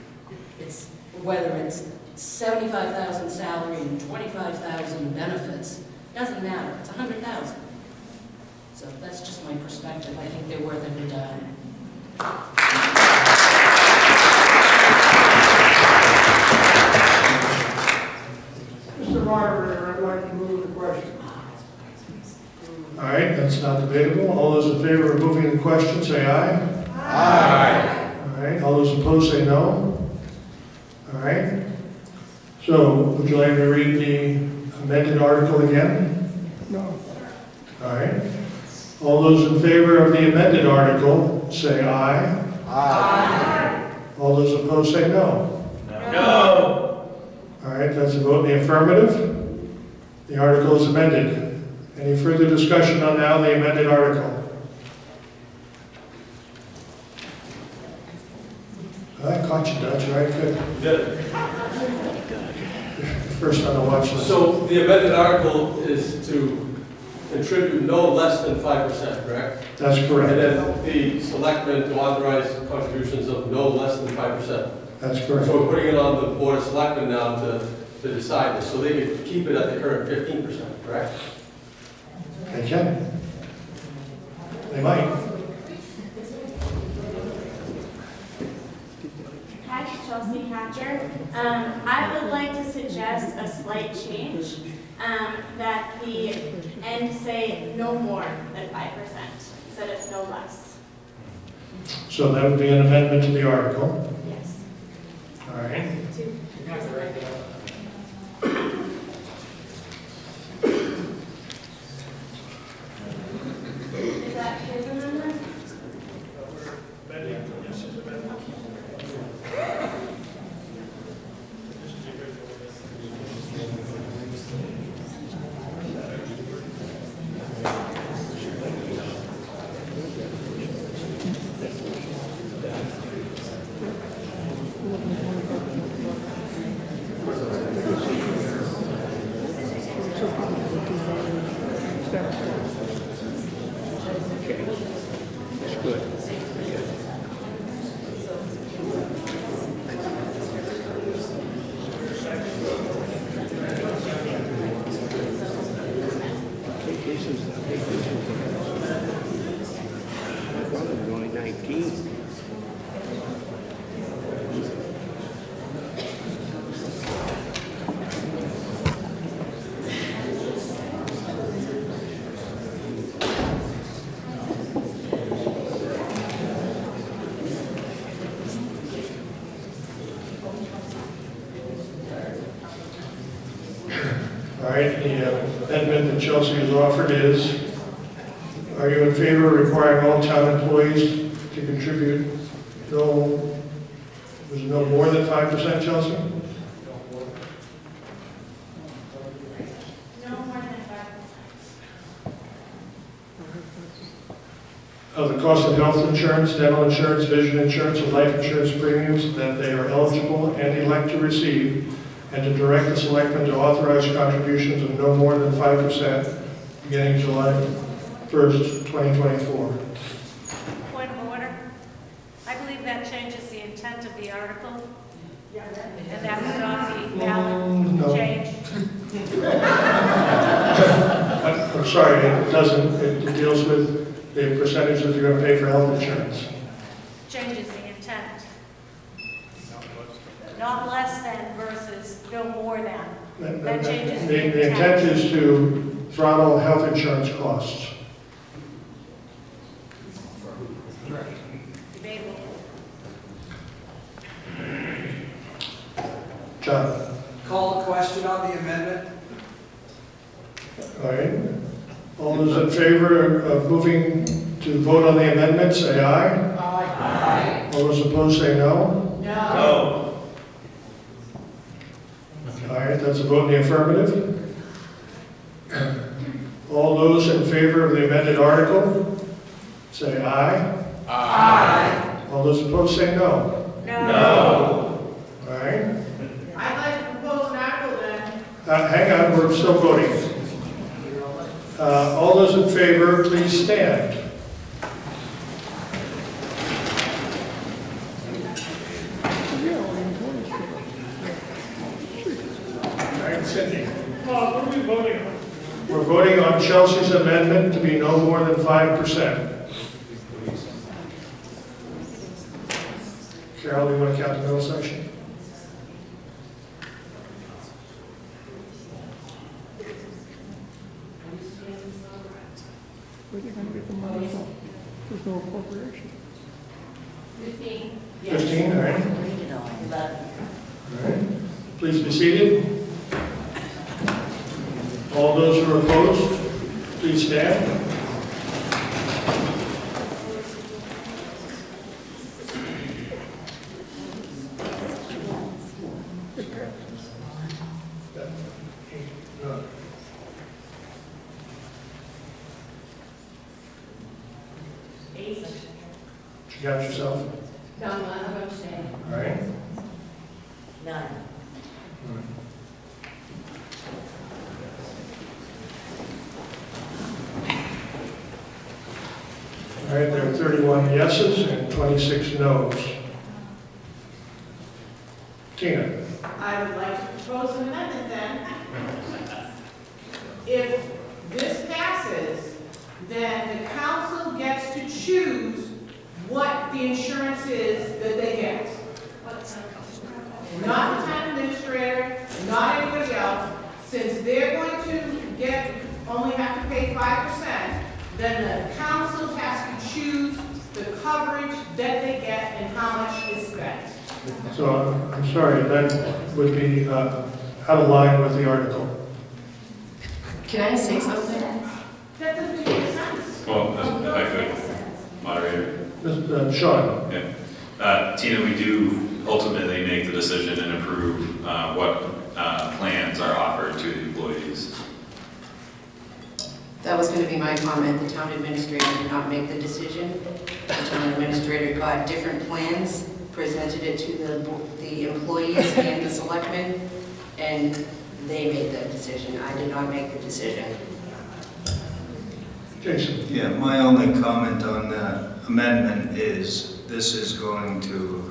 It's whether it's 75,000 salary and 25,000 benefits, doesn't matter, it's 100,000. So that's just my perspective. I think they're worth every dime. Mr. Moderator, I'd like to move the question. All right, that's not debatable. All those in favor of moving the question, say aye. Aye. All right, all those opposed, say no. All right. So, would you like me to read the amended article again? No. All right. All those in favor of the amended article, say aye. Aye. All those opposed, say no. No. All right, that's a vote in the affirmative. The article is amended. Any further discussion on now the amended article? I caught you, Dutch, right? Good. You did it. First on the watch list. So the amended article is to contribute no less than 5%, correct? That's correct. And then the selectmen to authorize contributions of no less than 5%. That's correct. So we're putting it on the board of selectmen now to decide this, so they could keep it at the current 15%, correct? They can. They might. Hi, Chelsea Hatcher. I would like to suggest a slight change, that the end say no more than 5% instead of no less. So that would be an amendment to the article. Yes. All right. Is that his amendment? All right, the amendment that Chelsea has offered is, are you in favor of requiring all town employees to contribute no more than 5%, Chelsea? No more than 5%. Of the cost of health insurance, dental insurance, vision insurance, and life insurance premiums that they are eligible and elect to receive, and to direct the selectmen to authorize contributions of no more than 5% beginning July 1st, 2024. Point of order. I believe that changes the intent of the article. And that would not be valid No. change. I'm sorry, it doesn't. It deals with the percentage that you're going to pay for health insurance. Changes the intent. Not less than versus no more than. That changes the intent. The intent is to throttle health insurance costs. Debatable. John? Call a question on the amendment. All right. All those in favor of moving to vote on the amendment, say aye. Aye. All those opposed, say no. No. All right, that's a vote in the affirmative. All those in favor of the amended article, say aye. Aye. All those opposed, say no. No. All right. I'd like to propose an article then. Hang on, we're still voting. All those in favor, please stand. All right, Cindy. What are we voting on? We're voting on Chelsea's amendment to be no more than 5%. Carol, do you want to count the middle section? Where are they going to get the money from? There's no appropriation. 15. 15, all right. 11. All right. Please be seated. All those who are opposed, please stand. You got yourself? No, I'm abstaining. All right. None. All right, there are 31 yeses and 26 noes. Tina? I would like to propose an amendment then. If this passes, then the council gets to choose what the insurance is that they get. Not the town administrator, not anybody else. Since they're going to only have to pay 5%, then the council has to choose the coverage that they get and how much is spent. So I'm sorry, that would be out of line with the article. Can I say something? That doesn't make sense. Well, if I could, moderator. Sean? Yeah. Tina, we do ultimately make the decision and approve what plans are offered to the employees. That was going to be my comment. The town administrator did not make the decision. The town administrator got different plans, presented it to the employees and the selectmen, and they made that decision. I did not make the decision. Jason? Yeah, my only comment on the amendment is this is going to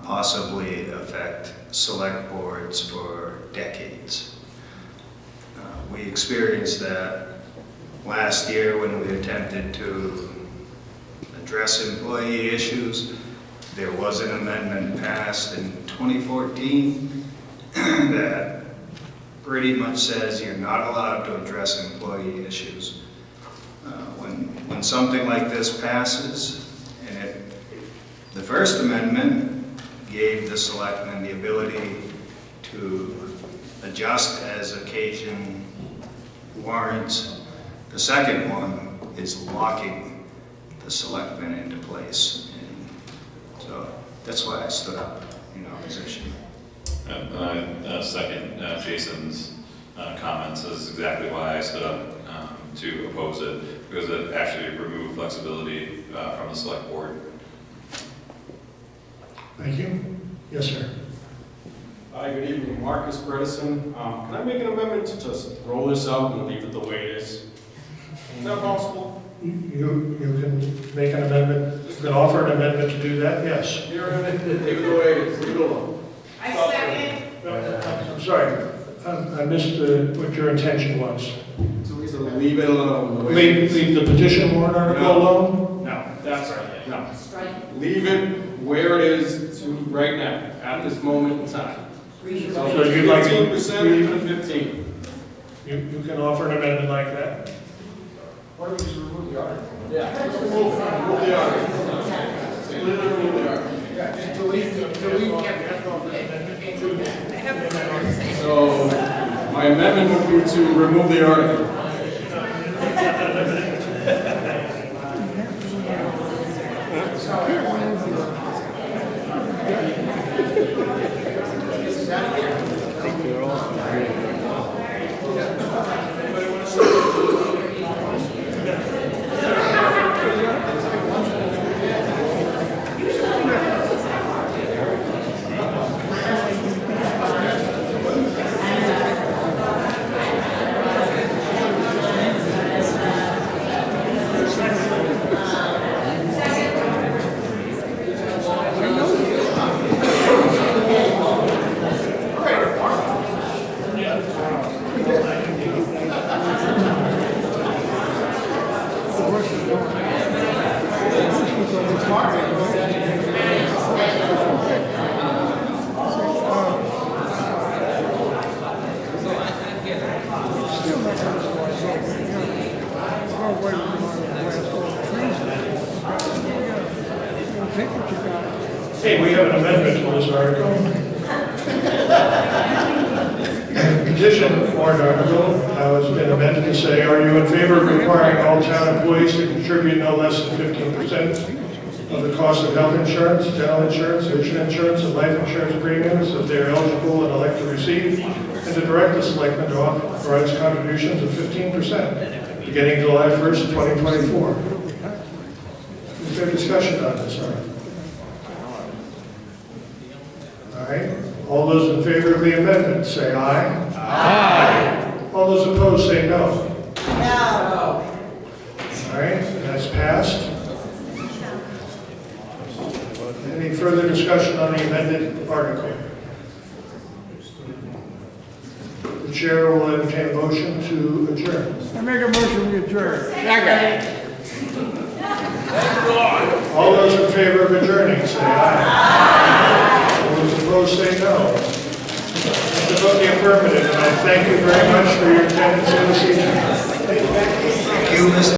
possibly affect select boards for decades. We experienced that last year when we attempted to address employee issues. There was an amendment passed in 2014 that pretty much says you're not allowed to address employee issues. When something like this passes, and the First Amendment gave the selectmen the ability to adjust as occasion warrants. The second one is locking the selectmen into place. And so that's why I stood up in opposition. Second Jason's comments is exactly why I stood up to oppose it, because it actually removed flexibility from the select board. Thank you. Yes, sir. Hi, good evening. Marcus Bredesen. Can I make an amendment to just roll this out and leave it the way it is? Is that possible? You can make an amendment, you can offer an amendment to do that, yes. Leave it the way it is, leave it alone. I second. I'm sorry, I missed what your intention was. So leave it alone. The way it is. Leave the petition warrant article alone? No, that's right, no. Leave it where it is to right now, at this moment in time. So you'd like to 15%, even 15. You can offer an amendment like that? Why don't we just remove the article? Yeah, just remove the article. Literally remove the article. Yeah, just delete So my amendment would be to remove the article. Hey, we have an amendment to this article. Petition warrant article has been amended to say, are you in favor of requiring all town employees to contribute no less than 15% of the cost of health insurance, dental insurance, vision insurance, and life insurance premiums if they are eligible and elect to receive, and to direct the selectmen to authorize contributions of 15% beginning July 1st, 2024. Is there discussion on this article? All right. All those in favor of the amendment say aye. Aye. All those opposed say no. No. All right, that's passed. Any further discussion on the amended article? The chair will entertain a motion to adjourn. I make a motion to adjourn. All those in favor of adjourning say aye. All those opposed say no. To vote the affirmative, and I thank you very much for your attendance.